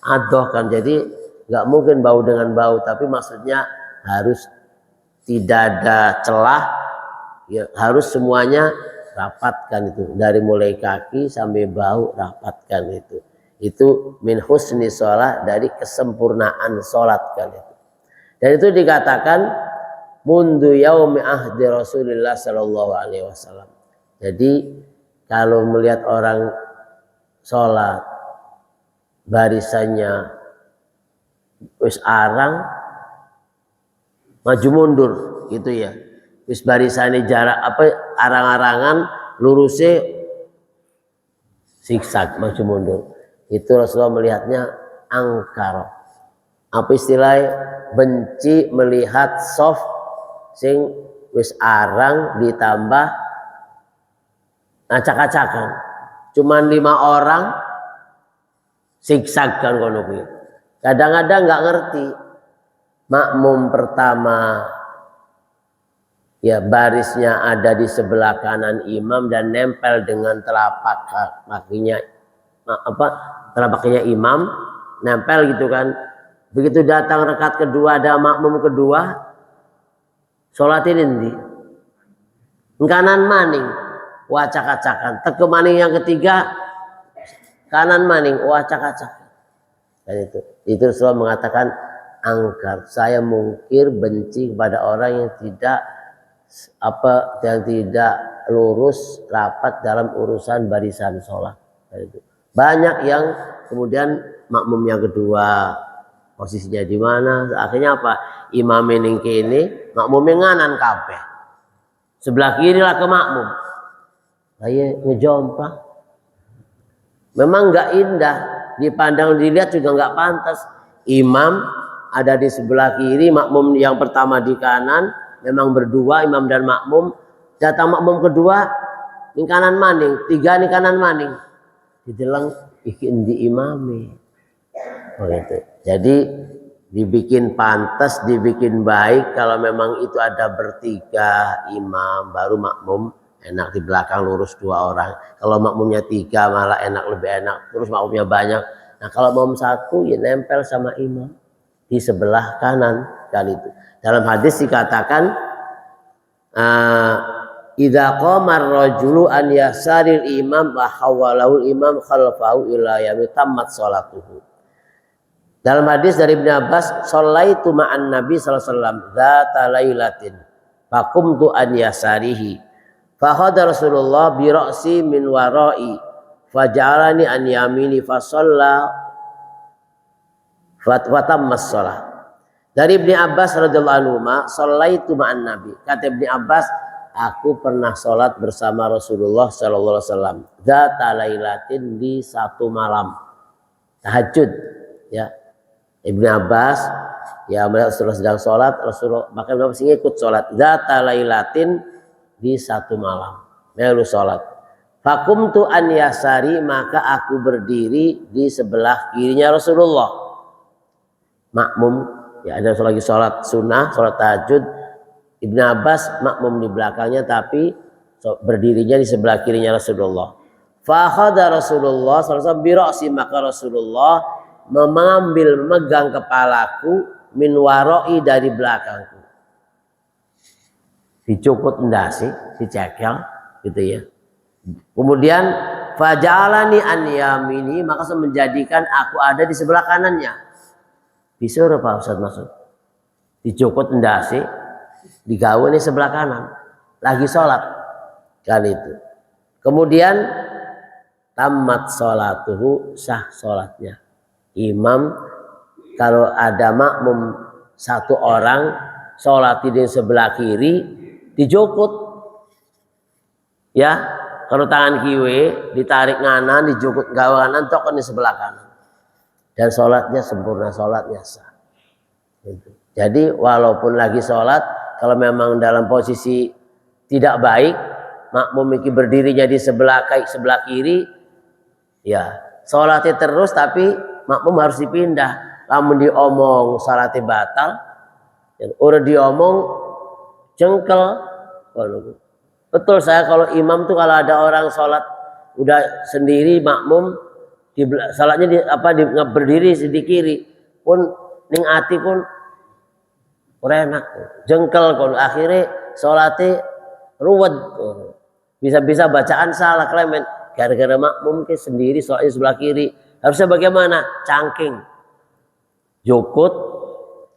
adoh kan. Jadi nggak mungkin bau dengan bau, tapi maksudnya harus tidak ada celah, ya, harus semuanya rapatkan itu, dari mulai kaki sampai bau rapatkan itu. Itu min husni sholat, dari kesempurnaan sholat kan itu. Dan itu dikatakan mundu yaumi ahdi Rasulullah sallallahu alaihi wasallam. Jadi kalau melihat orang sholat barisannya wis arang maju mundur gitu ya. Wis barisannya jarak apa arang-arangan lurusnya zigzag maju mundur. Itu Rasulullah melihatnya angkar. Apa istilahnya? Benci melihat soft sing wis arang ditambah acak-acakan. Cuman 5 orang zigzag kan kono kuwi. Kadang-kadang nggak ngerti. Makmum pertama ya barisnya ada di sebelah kanan imam dan nempel dengan telapak kakinya apa terabaknya imam nempel gitu kan. Begitu datang rakaat kedua ada makmum kedua, sholat ini kanan maning wacak-acakan, teke maning yang ketiga kanan maning wacak-acakan. Dan itu Rasulullah mengatakan, angkar, saya mungkir benci kepada orang yang tidak lurus rapat dalam urusan barisan sholat. Banyak yang kemudian makmum yang kedua posisinya di mana, akhirnya apa, imam ini kini makmum yang nganan kabeh sebelah kiri lah ke makmum, saya ngejomplang. Memang nggak indah dipandang, dilihat juga nggak pantas. Imam ada di sebelah kiri, makmum yang pertama di kanan, memang berdua imam dan makmum. Datang makmum kedua ini kanan maning, tiga ini kanan maning, dideleng ikin di imami. Oh gitu. Jadi dibikin pantas, dibikin baik kalau memang itu ada bertiga imam, baru makmum enak di belakang lurus dua orang. Kalau makmumnya tiga malah enak, lebih enak. Terus makmumnya banyak. Nah kalau makmum satu ya nempel sama imam di sebelah kanan kali itu. Dalam hadis dikatakan, idza qama ar-rajulu an yasaril imam wa hawalahul imam khalfahu ila yamin tammat sholatuhu. Dalam hadis dari Ibnu Abbas, shallaitu ma'an Nabi sallallahu alaihi wasallam dzata lailatin faqumtu an yasarihi fa khada Rasulullah bi ra'si min wara'i faj'alani an yamini fa shalla fa tammas shalah. Dari Ibnu Abbas radhiyallahu anhu, shallaitu ma'an Nabi. Kata Ibnu Abbas, aku pernah sholat bersama Rasulullah sallallahu alaihi wasallam dzata lailatin, di satu malam tahajud, ya. Ibnu Abbas ya Rasulullah sedang sholat, Rasulullah maka Ibnu Abbas ikut sholat dzata lailatin, di satu malam melu sholat. Fakumtu an yasari, maka aku berdiri di sebelah kirinya Rasulullah. Makmum ya, ada lagi sholat sunnah, sholat tahajud, Ibnu Abbas makmum di belakangnya tapi berdirinya di sebelah kirinya Rasulullah. Fa khada Rasulullah sallallahu alaihi wasallam bi ra'si, maka Rasulullah memegang kepalaku min waroi, dari belakangku, dicukut ndasi, dicekel gitu ya. Kemudian fajalani an yamini, maka saya menjadikan aku ada di sebelah kanannya. Disuruh Pak Ustaz masuk, dicukut ndasi, digawe di sebelah kanan, lagi sholat kan itu. Kemudian tamat sholatuhu, sah sholatnya. Imam kalau ada makmum satu orang sholat di sebelah kiri, dijukut ya, kalau tangan kiri ditarik nganan, dijukut gawanan, token di sebelah kanan, dan sholatnya sempurna, sholatnya sah. Jadi walaupun lagi sholat, kalau memang dalam posisi tidak baik, makmum iki berdirinya di sebelah kiri, ya sholatnya terus, tapi makmum harus dipindah. Lamun diomong salatnya batal, udah diomong jengkel. Betul saya kalau imam tuh, kalau ada orang sholat udah sendiri makmum di salatnya berdiri di kiri pun ning ati pun ora enak, jengkel kalau akhirnya sholatnya ruwet, bisa-bisa bacaan salah klemen gara-gara makmum ke sendiri sholatnya sebelah kiri. Harusnya bagaimana? Cangking, jukut,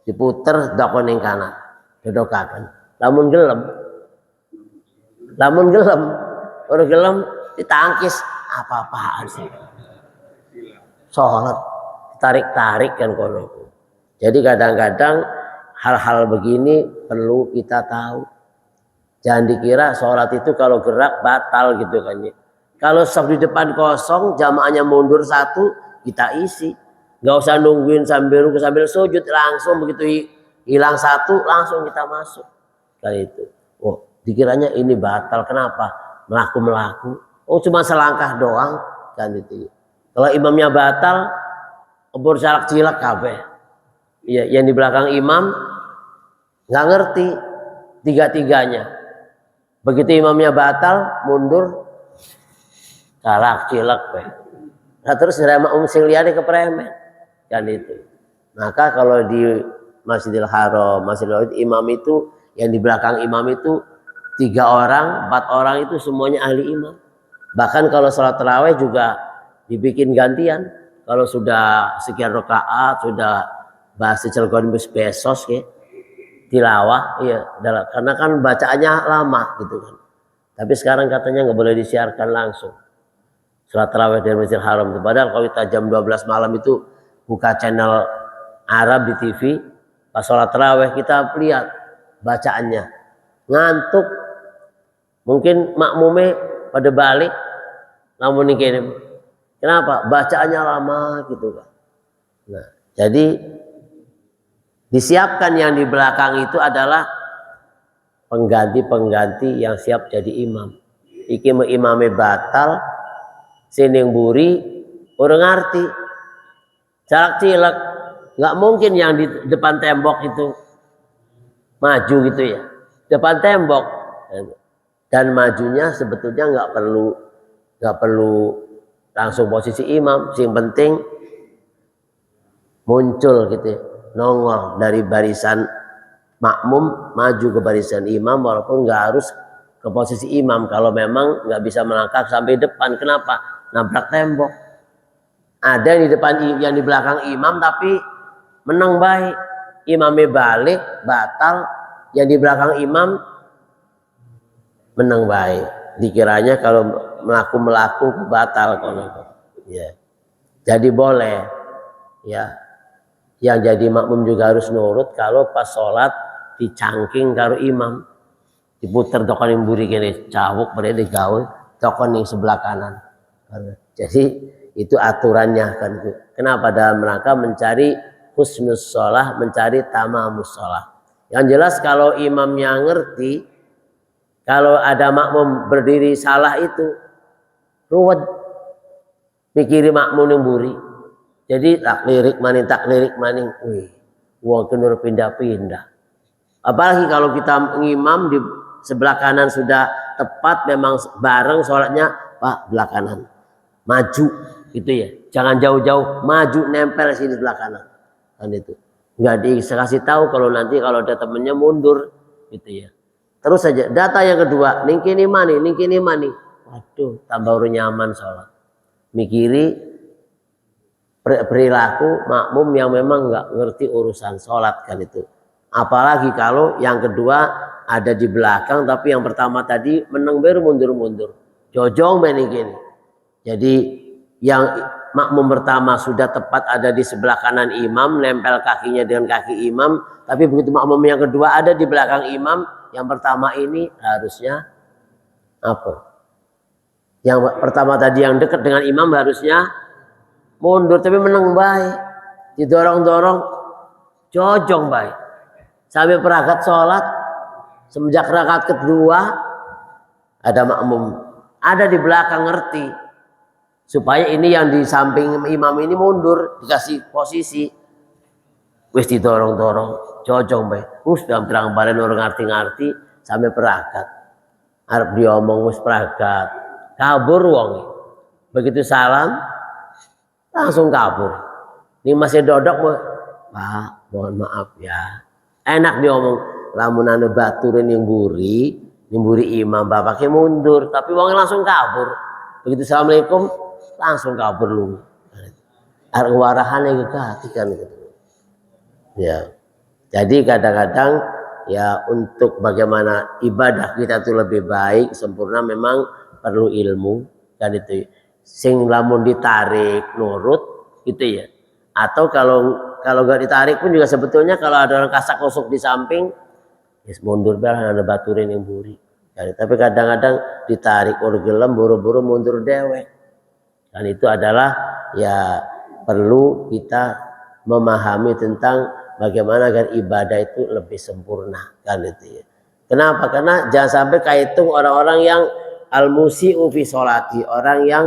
diputer, dakon yang kanan, dodokakan. Lamun gelem, orang gelem ditangkis, apa-apaan sih? Sholat, tarik-tarik kan kono. Jadi kadang-kadang hal-hal begini perlu kita tahu. Jangan dikira sholat itu kalau gerak batal gitu kan ya. Kalau saf di depan kosong, jamaahnya mundur satu, kita isi. Nggak usah nungguin sambil sujud, langsung begitu hilang satu, langsung kita masuk. Kali itu. Oh, dikiranya ini batal. Kenapa? Melaku. Oh, cuma selangkah doang. Kan itu. Kalau imamnya batal, obor cilak kabeh. Ya, yang di belakang imam nggak ngerti tiga-tiganya. Begitu imamnya batal, mundur. Cilak. Nah, terus makmum sing liyane kepremen kan itu. Maka kalau di Masjidil Haram, Masjidil Haram, imam itu yang di belakang imam itu 3 orang, 4 orang itu semuanya ahli imam. Bahkan kalau sholat tarawih juga dibikin gantian. Kalau sudah sekian rakaat, sudah bahasa Cilegon besos ya, tilawah, iya, karena kan bacaannya lama gitu kan. Tapi sekarang katanya nggak boleh disiarkan langsung sholat tarawih dari Masjidil Haram. Padahal kalau kita jam 12 malam itu buka channel Arab di TV, pas sholat tarawih kita lihat bacaannya, ngantuk, mungkin makmumnya pada balik, namun ini kenapa? Bacaannya lama gitu kan. Nah, jadi disiapkan yang di belakang itu adalah pengganti-pengganti yang siap jadi imam. Iki imame batal, sining buri, orang ngerti, carak cilek, nggak mungkin yang di depan tembok itu maju gitu ya, depan tembok. Dan majunya sebetulnya nggak perlu langsung posisi imam, yang penting muncul gitu ya, nongol dari barisan makmum maju ke barisan imam, walaupun nggak harus ke posisi imam kalau memang nggak bisa melangkah sampai depan. Kenapa? Nabrak tembok. Ada yang di depan, yang di belakang imam tapi menang baik, imamnya balik batal, yang di belakang imam menang baik, dikiranya kalau melaku batal kalau ya. Jadi boleh ya, yang jadi makmum juga harus nurut kalau pas sholat dicangking karo imam, diputer tokon yang buri gini cawuk berarti digawe tokon yang sebelah kanan. Jadi itu aturannya kan. Kenapa? Dalam rangka mencari husnus sholah, mencari tamamus sholah. Yang jelas kalau imamnya ngerti, kalau ada makmum berdiri salah itu ruwet, mikiri makmum yang buri. Jadi tak lirik maning, wih, wong kenur pindah-pindah. Apalagi kalau kita ngimam di sebelah kanan sudah tepat, memang bareng sholatnya, Pak belah kanan, maju gitu ya, jangan jauh-jauh, maju nempel sini sebelah kanan, kan itu. Nggak dikasih tahu kalau nanti kalau ada temennya mundur, gitu ya. Terus saja. Data yang kedua, ningkini mani. Waduh, tambah nyaman sholat. Mikiri perilaku makmum yang memang nggak ngerti urusan sholat kan itu. Apalagi kalau yang kedua ada di belakang, tapi yang pertama tadi meneng baru mundur. Jojong begini. Jadi yang makmum pertama sudah tepat ada di sebelah kanan imam, nempel kakinya dengan kaki imam. Tapi begitu makmum yang kedua ada di belakang imam, yang pertama ini harusnya apa? Yang pertama tadi yang dekat dengan imam harusnya mundur, tapi meneng baik, didorong-dorong, jojong baik. Sampai perakat sholat, semenjak rakaat kedua ada makmum, ada di belakang ngerti, supaya ini yang di samping imam ini mundur, dikasih posisi, wis didorong-dorong, jojong baik. Dalam terang balen orang ngerti sampai perakat. Arab diomong wis perakat, kabur wong. Begitu salam langsung kabur. Ini masih dodok, Pak, mohon maaf ya. Enak diomong, lamun anu baturin yang buri imam bapaknya mundur, tapi wongnya langsung kabur. Begitu assalamualaikum langsung kabur lu. Arep warahane kegatikan gitu. Ya. Jadi kadang-kadang ya untuk bagaimana ibadah kita itu lebih baik, sempurna, memang perlu ilmu kan itu. Sing lamun ditarik nurut gitu ya. Atau kalau nggak ditarik pun juga sebetulnya kalau ada orang kasak kusuk di samping, yes, mundur belah ada baturin yang buri. Jadi, tapi kadang-kadang ditarik gelem buru-buru mundur dewek. Dan itu adalah ya perlu kita memahami tentang bagaimana agar ibadah itu lebih sempurna kan itu ya. Kenapa? Karena jangan sampai kaitung orang-orang yang al-musi'u fi sholati, orang yang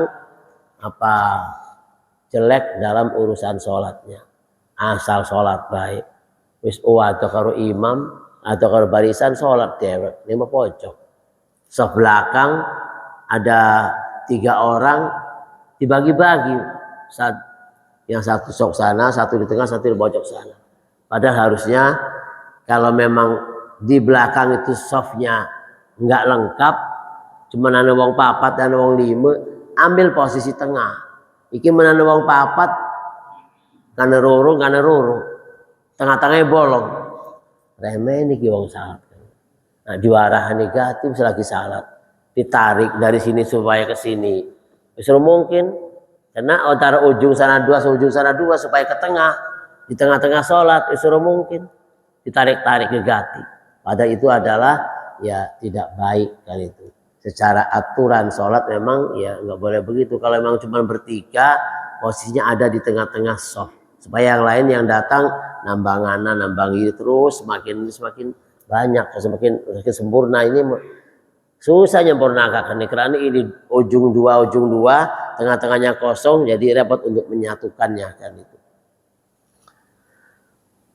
jelek dalam urusan sholatnya. Asal sholat baik, wis atau karo imam atau karo barisan sholat dewek, lima pojok. Sebelakang ada 3 orang dibagi-bagi, yang satu sok sana, satu di tengah, satu di pojok sana. Padahal harusnya kalau memang di belakang itu softnya nggak lengkap, cuma ada wong papat dan wong lima, ambil posisi tengah. Iki menanda wong papat, karena roro, tengah-tengahnya bolong. Remeh nih wong salat. Nah, diwarahan negatif selagi salat, ditarik dari sini supaya ke sini. Justru mungkin karena antara ujung sana dua, ujung sana dua supaya ke tengah, di tengah-tengah sholat, justru mungkin ditarik-tarik negatif. Padahal itu adalah ya tidak baik kan itu. Secara aturan sholat memang ya nggak boleh begitu. Kalau memang cuma bertiga, posisinya ada di tengah-tengah soft. Supaya yang lain yang datang nambang kanan, nambang kiri terus semakin banyak, semakin sempurna. Ini susah nyempurnakan karena ini ujung dua, tengah-tengahnya kosong, jadi repot untuk menyatukannya kan itu.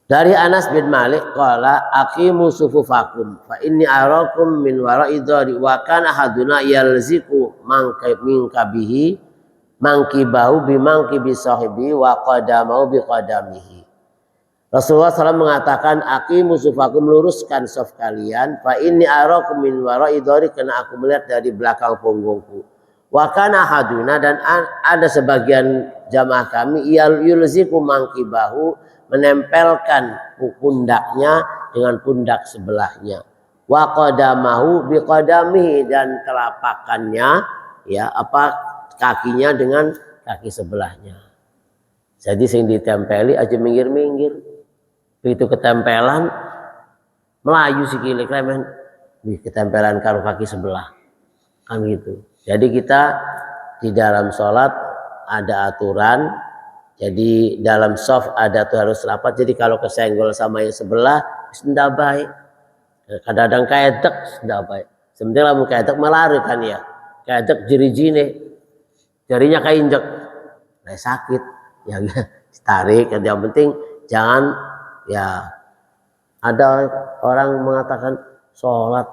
Dari Anas bin Malik qala aqimu sufufakum fa inni arakum min wara'i dhari wa kana ahaduna yalziku minkabihi mangkibahu bimangkibi sahibi wa qadamahu biqadamihi. Rasulullah SAW mengatakan aqimu sufufakum, luruskan saf kalian, fa inni arakum min wara'i dhari, karena aku melihat dari belakang punggungku. Wa kana ahaduna, dan ada sebagian jamaah kami yulziku mangkibahu, menempelkan pundaknya dengan pundak sebelahnya, wa qadamahu biqadamihi, dan telapakannya ya kakinya dengan kaki sebelahnya. Jadi sing ditempeli aja minggir-minggir, begitu ketempelan melayu sikile klemen, ketempelan karo kaki sebelah kan gitu. Jadi kita di dalam sholat ada aturan. Jadi dalam soft ada tuh harus rapat. Jadi kalau kesenggol sama yang sebelah, tidak baik. Kadang-kadang kaedek, tidak baik. Sebenarnya mau kaedek melari kan ya. Kaedek jeri-jine, jarinya keinjek, nah, sakit. Ya tarik. Yang penting jangan ya. Ada orang mengatakan sholat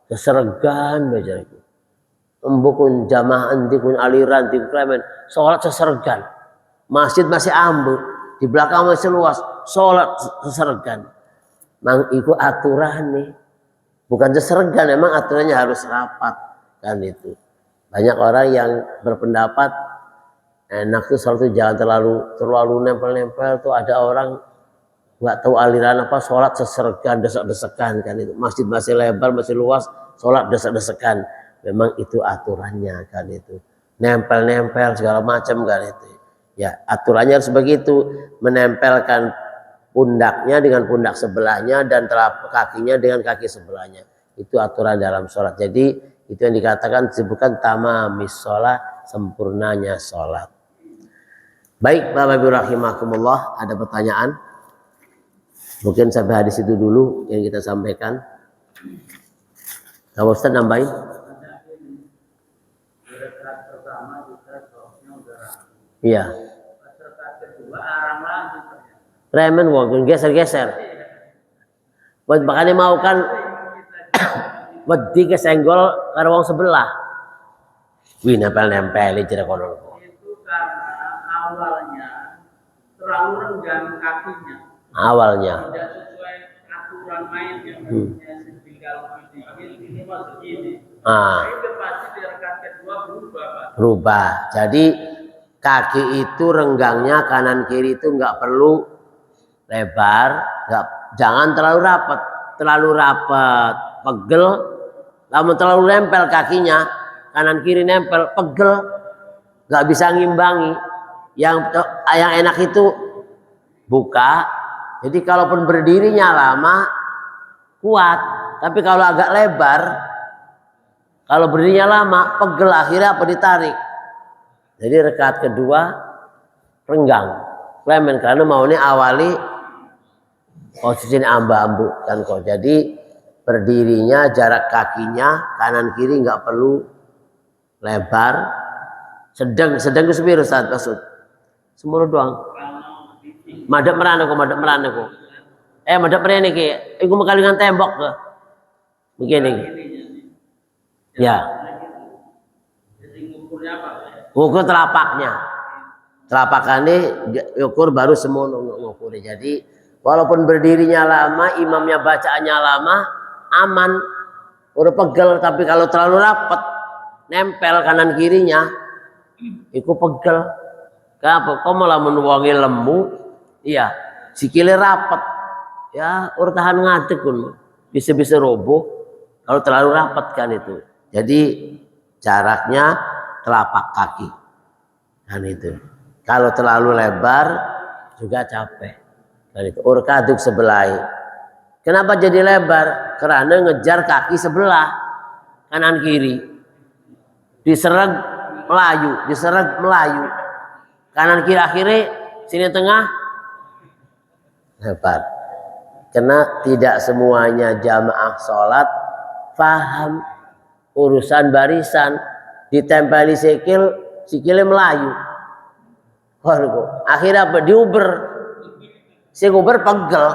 sesergan baca itu. Embukun jamaah antikun aliran di klemen, sholat sesergan. Masjid masih ambu, di belakang masih luas, sholat sesergan. Mang itu aturan nih, bukan sesergan, memang aturannya harus rapat kan itu. Banyak orang yang berpendapat enak tuh sholat itu jangan terlalu nempel-nempel. Tuh ada orang nggak tahu aliran apa, sholat sesergan, desek-desekan kan itu. Masjid masih lebar, masih luas, sholat desek-desekan. Memang itu aturannya kan itu. Nempel-nempel segala macam kan itu. Ya, aturannya harus begitu, menempelkan pundaknya dengan pundak sebelahnya dan telapak kakinya dengan kaki sebelahnya. Itu aturan dalam sholat. Jadi itu yang dikatakan disebutkan tamamis sholat, sempurnanya sholat. Baik, Bapak Ibu rahimakumullah, ada pertanyaan? Mungkin sampai hadis itu dulu yang kita sampaikan. Kalau Ustaz nambahin? Iya. Remen wong geser-geser. Buat makanya mau kan wedi kesenggol karo wong sebelah. Wih nempel-nempel aja kono. Itu karena awalnya terlalu renggang kakinya. Awalnya. Tidak sesuai aturan main yang punya tinggal sedikit ini masih gini. Itu pasti di rakaat kedua berubah. Jadi kaki itu renggangnya kanan kiri itu nggak perlu lebar, jangan terlalu rapat, pegel, namun terlalu nempel kakinya, kanan kiri nempel, pegel, nggak bisa ngimbangi. Yang enak itu buka, jadi kalaupun berdirinya lama kuat, tapi kalau agak lebar, kalau berdirinya lama, pegel, akhirnya apa ditarik. Jadi rakaat kedua renggang, klemen, karena maunya awali posisinya ambu kan kok. Jadi berdirinya jarak kakinya kanan kiri nggak perlu lebar, sedang kesemir saat maksud semua doang. Madep merana kok. Madep merana ki, iku mekalingan tembok ke, begini. Ya. Ukur telapaknya. telapakane ukur baru semono ngukur. Jadi walaupun berdirinya lama, imamnya bacaannya lama, aman, udah pegel. Tapi kalau terlalu rapat, nempel kanan kirinya, itu pegel. Kenapa? Kau malah menuangi lemu, iya, sikile rapat, ya, udah tahan ngadeg pun, bisa roboh kalau terlalu rapat kan itu. Jadi jaraknya telapak kaki, kan itu. Kalau terlalu lebar juga capek, kan itu. Urkaduk sebelah. Kenapa jadi lebar? Karena ngejar kaki sebelah kanan kiri, diserang melayu, kanan kiri akhirnya sini tengah lebar. Karena tidak semuanya jamaah sholat paham urusan barisan, ditempeli sikilnya melayu. Akhirnya apa? Diuber, si uber pegel,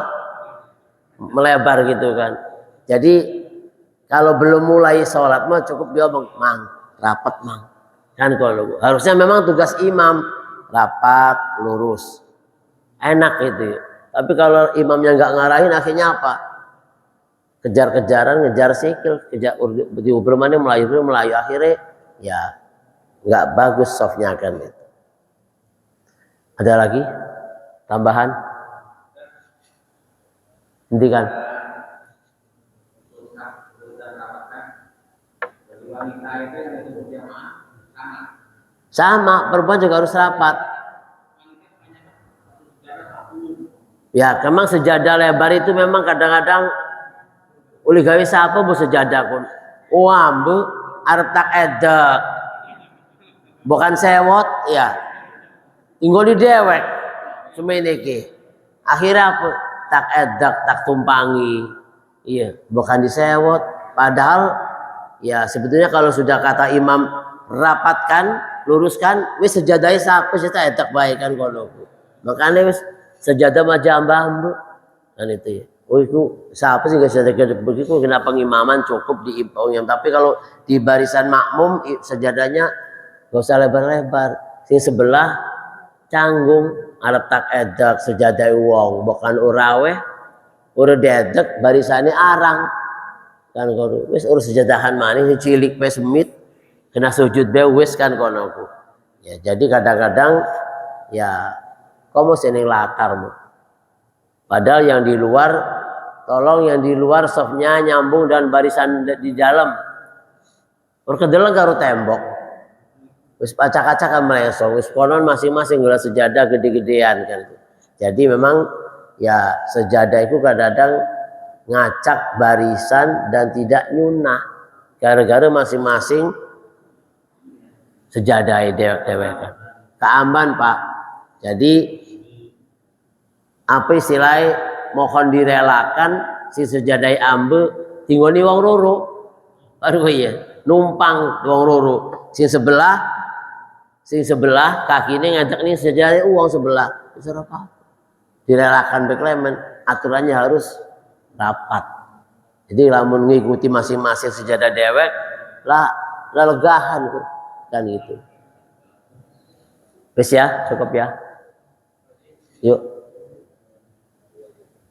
melebar gitu kan. Jadi kalau belum mulai sholat mah cukup dia ngomong, mang, rapat mang. Kan kalau harusnya memang tugas imam rapat, lurus, enak itu. Tapi kalau imamnya nggak ngarahin, akhirnya apa? Kejar-kejaran, ngejar sikil, diuber mana melayu, akhirnya ya nggak bagus softnya kan itu. Ada lagi tambahan? Hentikan. Sama, perempuan juga harus rapat. Ya, memang sejadah lebar itu memang kadang-kadang uli gawe sapa bu sejadah pun. Ambu arep tak edek. Bukan sewot ya. Inggo di dewek semene iki. Akhirnya apa? Tak edek, tak tumpangi. Iya, bukan disewot. Padahal ya sebetulnya kalau sudah kata imam rapatkan, luruskan, wis sejadahnya sapa sih tak edek baik kan kono. Makanya wis sejadah macam mbah kan itu ya. Oh itu siapa sih gak sejadah begitu? Kenapa ngimaman cukup di impongnya? Tapi kalau di barisan makmum sejadahnya gak usah lebar-lebar. Sing sebelah canggung arep tak edak sejadah wong bukan urawe ura dedek barisannya arang kan kono wis urus sejadahan manis cilik pe semit kena sujud be wis kan kono ya. Jadi kadang-kadang ya kamu seneng latar mu. Padahal yang di luar tolong yang di luar softnya nyambung dan barisan di dalam berkedelan karo tembok. Wis acak-acak kan melesong, wis konon masing-masing gelas sejadah gede-gedean kan. Jadi memang ya sejadah itu kadang-kadang ngacak barisan dan tidak nyunah. Gara-gara masing-masing sejadah dewek kan. Keaman Pak. Jadi apa istilahnya mohon direlakan si sejadah ambe tinggoni wong roro. Baru ya numpang wong roro. Sing sebelah kakinya ngajak nih sejadah uang sebelah bisa apa? Direlakan beklemen aturannya harus rapat. Jadi lamun ngikuti masing-masing sejadah dewek lah legahan kan gitu. Wes ya cukup ya. Yuk.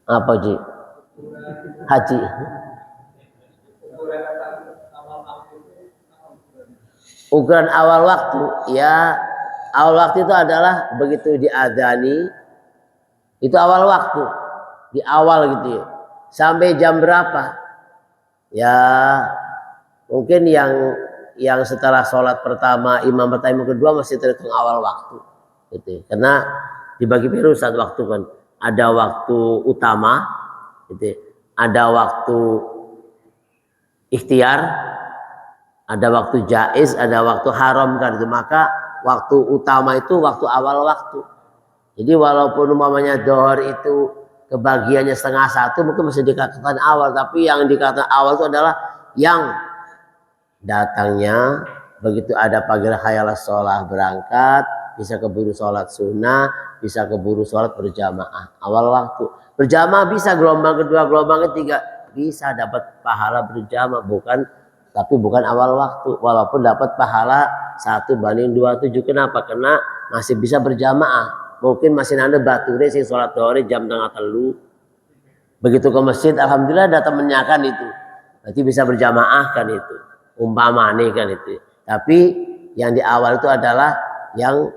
Apa Ji? Haji. Ukuran awal waktu, ya awal waktu itu adalah begitu diadzani, itu awal waktu, di awal gitu ya. Sampai jam berapa? Ya mungkin yang setelah sholat pertama, imam pertama, kedua masih terhitung awal waktu, gitu. Karena dibagi satu waktu kan, ada waktu utama, gitu. Ada waktu ikhtiar. Ada waktu jaiz, ada waktu haram kan itu. Maka waktu utama itu waktu awal waktu. Jadi walaupun umpamanya dohor itu kebagiannya 12:30 mungkin masih dikatakan awal. Tapi yang dikatakan awal itu adalah yang datangnya begitu ada pagi hayalah sholat berangkat, bisa keburu sholat sunnah, bisa keburu sholat berjamaah. Awal waktu. Berjamaah bisa gelombang kedua, gelombang ketiga. Bisa dapat pahala berjamaah, bukan tapi bukan awal waktu, walaupun dapat pahala 1/27. Kenapa? Karena masih bisa berjamaah. Mungkin masih nanda bature sing sholat dore jam 2:30. Begitu ke masjid, alhamdulillah ada temennya kan itu. Berarti bisa berjamaah kan itu. Umpamane kan itu. Tapi yang di awal itu adalah yang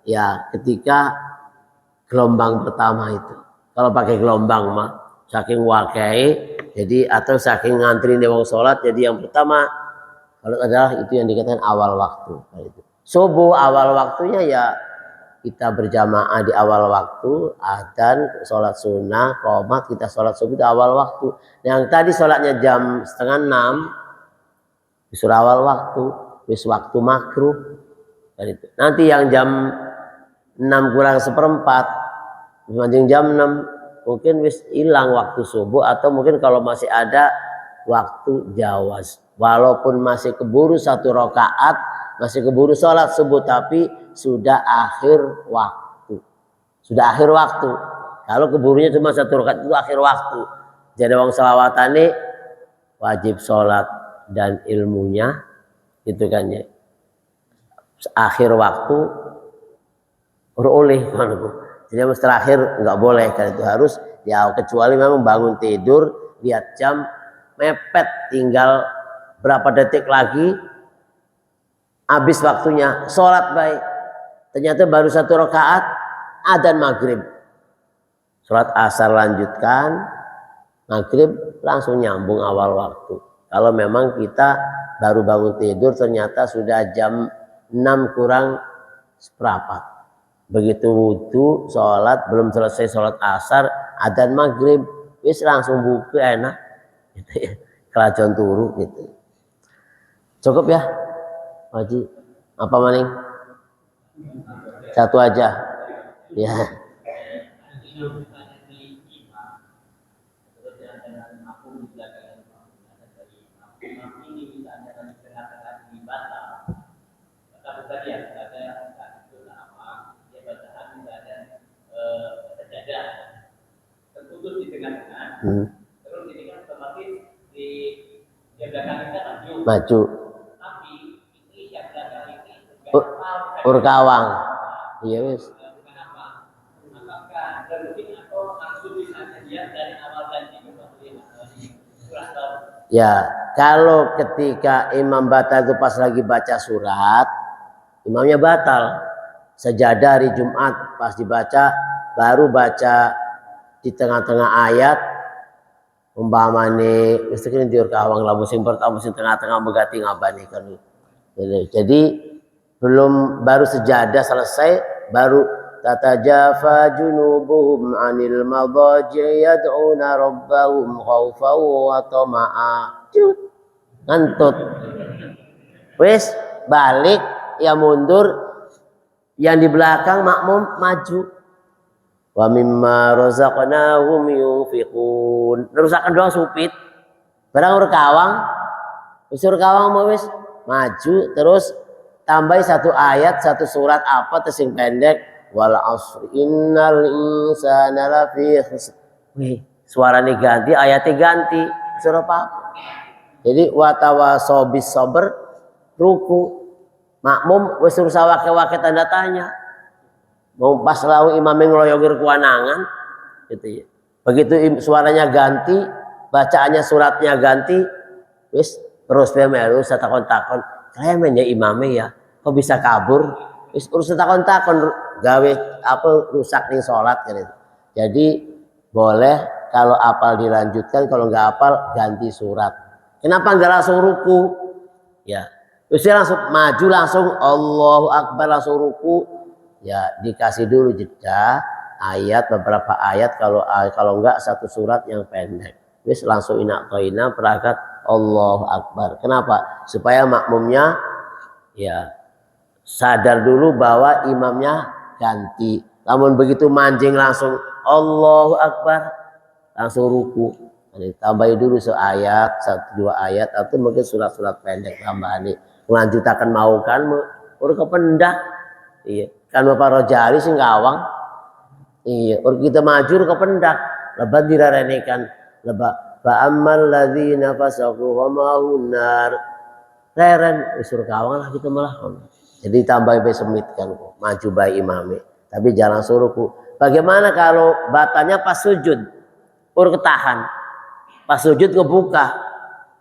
ya ketika gelombang pertama itu. Kalau pakai gelombang mah saking wakai, jadi atau saking ngantri nih wong sholat, jadi yang pertama kalau adalah itu yang dikatakan awal waktu. Subuh awal waktunya ya kita berjamaah di awal waktu, adzan, sholat sunnah, qomat, kita sholat subuh di awal waktu. Yang tadi sholatnya jam 5:30, disuruh awal waktu, wis waktu makruh. Nanti yang jam 6:kurang 1/4, jam 6, mungkin wis hilang waktu subuh, atau mungkin kalau masih ada waktu jawaz. Walaupun masih keburu 1 rakaat, masih keburu sholat subuh, tapi sudah akhir waktu. Sudah akhir waktu. Kalau keburunya cuma 1 rakaat itu akhir waktu. Jadi wong selawatane wajib sholat dan ilmunya itu kan ya. Akhir waktu oleh kan. Jadi yang terakhir nggak boleh kan itu, harus ya, kecuali memang bangun tidur lihat jam mepet tinggal berapa detik lagi habis waktunya sholat baik, ternyata baru 1 rakaat adzan maghrib, sholat asar lanjutkan, maghrib langsung nyambung awal waktu. Kalau memang kita baru bangun tidur ternyata sudah jam 6:kurang 1/4, begitu wudu sholat belum selesai sholat asar adzan maghrib, wis langsung buka enak gitu ya, kelajon turu gitu. Cukup ya Haji, apa maning? 1 aja ya. Terus ini kan otomatis di belakang kita maju. Tapi ini yang belakang ini Urkawang. Iya wis. Kenapa? Apakah mungkin atau langsung bisa dilihat dari awal tadi ya, kalau ketika imam batal itu pas lagi baca surat, imamnya batal. Sejadah hari Jumat pas dibaca, baru baca di tengah-tengah ayat, umpamane mesti kene diur kawang lamun sing pertama sing tengah-tengah megati ngabani kan. Jadi belum, baru sejadah selesai, baru tatajafa junubuhum 'anil madaji yad'una rabbahum khaufan wa tama'a. Ngantut. Wis balik ya mundur, yang di belakang makmum maju. Wa mimma razaqnahum yunfiqun. Nerusakan doang supit. Barang urkawang, wis urkawang mau wis maju terus tambah 1 ayat 1 surat apa terus yang pendek, wal asr innal insana lafi khusr. Wih, suaranya ganti, ayatnya ganti, surah apa? Jadi watawasaw bis sabr, ruku, makmum wis usah wake-wake tanda tanya. Mau pas lau imam ngeloyogir kuanangan gitu ya. Begitu suaranya ganti, bacaannya suratnya ganti, wis terus melu satakon-takon, kremen ya imame ya, kok bisa kabur? Wis urus takon-takon gawe apa rusak nih sholat gitu. Jadi boleh kalau apal dilanjutkan, kalau nggak apal ganti surat. Kenapa nggak langsung ruku? Ya, terus langsung maju, langsung Allahu Akbar, langsung ruku. Ya dikasih dulu jeda ayat, beberapa ayat, kalau nggak 1 surat yang pendek. Terus langsung inak toina perakat Allahu Akbar. Kenapa? Supaya makmumnya ya sadar dulu bahwa imamnya ganti. Namun begitu manjing langsung Allahu Akbar, langsung ruku. Tambahin dulu seayat, 1-2 ayat, atau mungkin surat-surat pendek tambahan nih. Melanjutkan mau kan, udah kependak. Iya, kan Bapak Rojali sing gawang. Iya, udah kita maju kependak. Lebat dirarenekan, lebat. Fa ammal ladzina fasaqu wa ma'un nar leren suruh kawang lah gitu malah. Jadi tambah semit kan maju bayi imami. Tapi jangan suruhku. Bagaimana kalau batanya pas sujud ketahan, pas sujud ngebuka,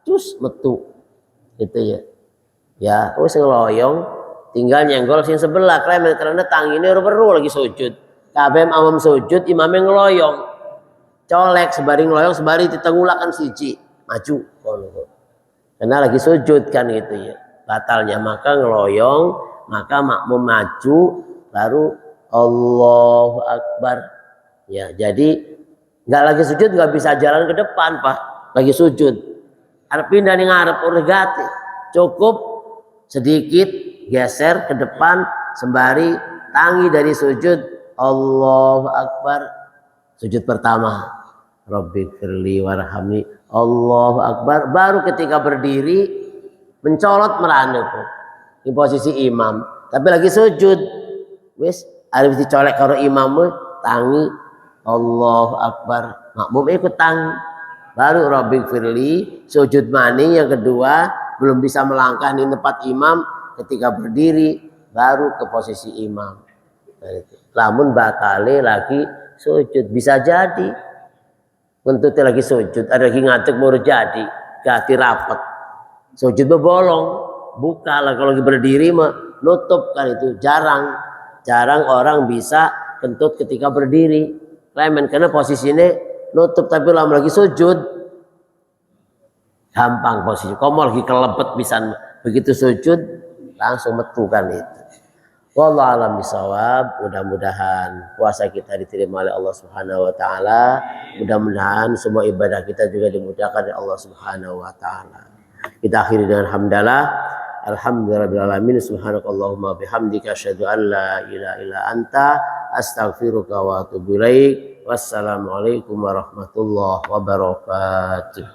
terus metu, gitu ya. Ya, wis ngeloyong, tinggal nyenggol sing sebelah, klemen karena tangi ini perlu lagi sujud. Kabeh amam sujud, imamnya ngeloyong, colek sebaring ngeloyong sebaring ditengulakan siji, maju. Karena lagi sujud kan gitu ya. Batalnya maka ngeloyong, maka makmum maju, baru Allahu Akbar. Ya, jadi nggak lagi sujud nggak bisa jalan ke depan pak, lagi sujud. Arep pindah nih ngarep urgati, cukup sedikit geser ke depan sembari tangi dari sujud Allahu Akbar. Sujud pertama, Rabbighfirli warhamni, Allahu Akbar. Baru ketika berdiri mencolot meraneku di posisi imam, tapi lagi sujud, wis arep dicolek karo imam tangi Allahu Akbar, makmum ikut tangi. Baru Rabbighfirli, sujud maning yang kedua, belum bisa melangkah di tempat imam, ketika berdiri baru ke posisi imam. Lamun batale lagi sujud, bisa jadi Mentutnya lagi sujud, ada lagi ngantuk baru jadi, ganti rapat. Sujud bolong, buka lah kalau lagi berdiri mah nutup kan itu jarang orang bisa kentut ketika berdiri. Klemen karena posisinya nutup tapi lama lagi sujud gampang posisi. Kamu lagi kelebet bisa begitu sujud langsung metu kan itu. Wallahu a'lam bishawab. Mudah-mudahan puasa kita diterima oleh Allah Subhanahu wa taala. Mudah-mudahan semua ibadah kita juga dimudahkan oleh Allah Subhanahu wa taala. Kita akhiri dengan hamdalah. Alhamdulillahirabbil alamin. Subhanakallahumma bihamdika asyhadu an la ilaha illa anta astaghfiruka wa atubu ilaik. Wassalamualaikum warahmatullahi wabarakatuh.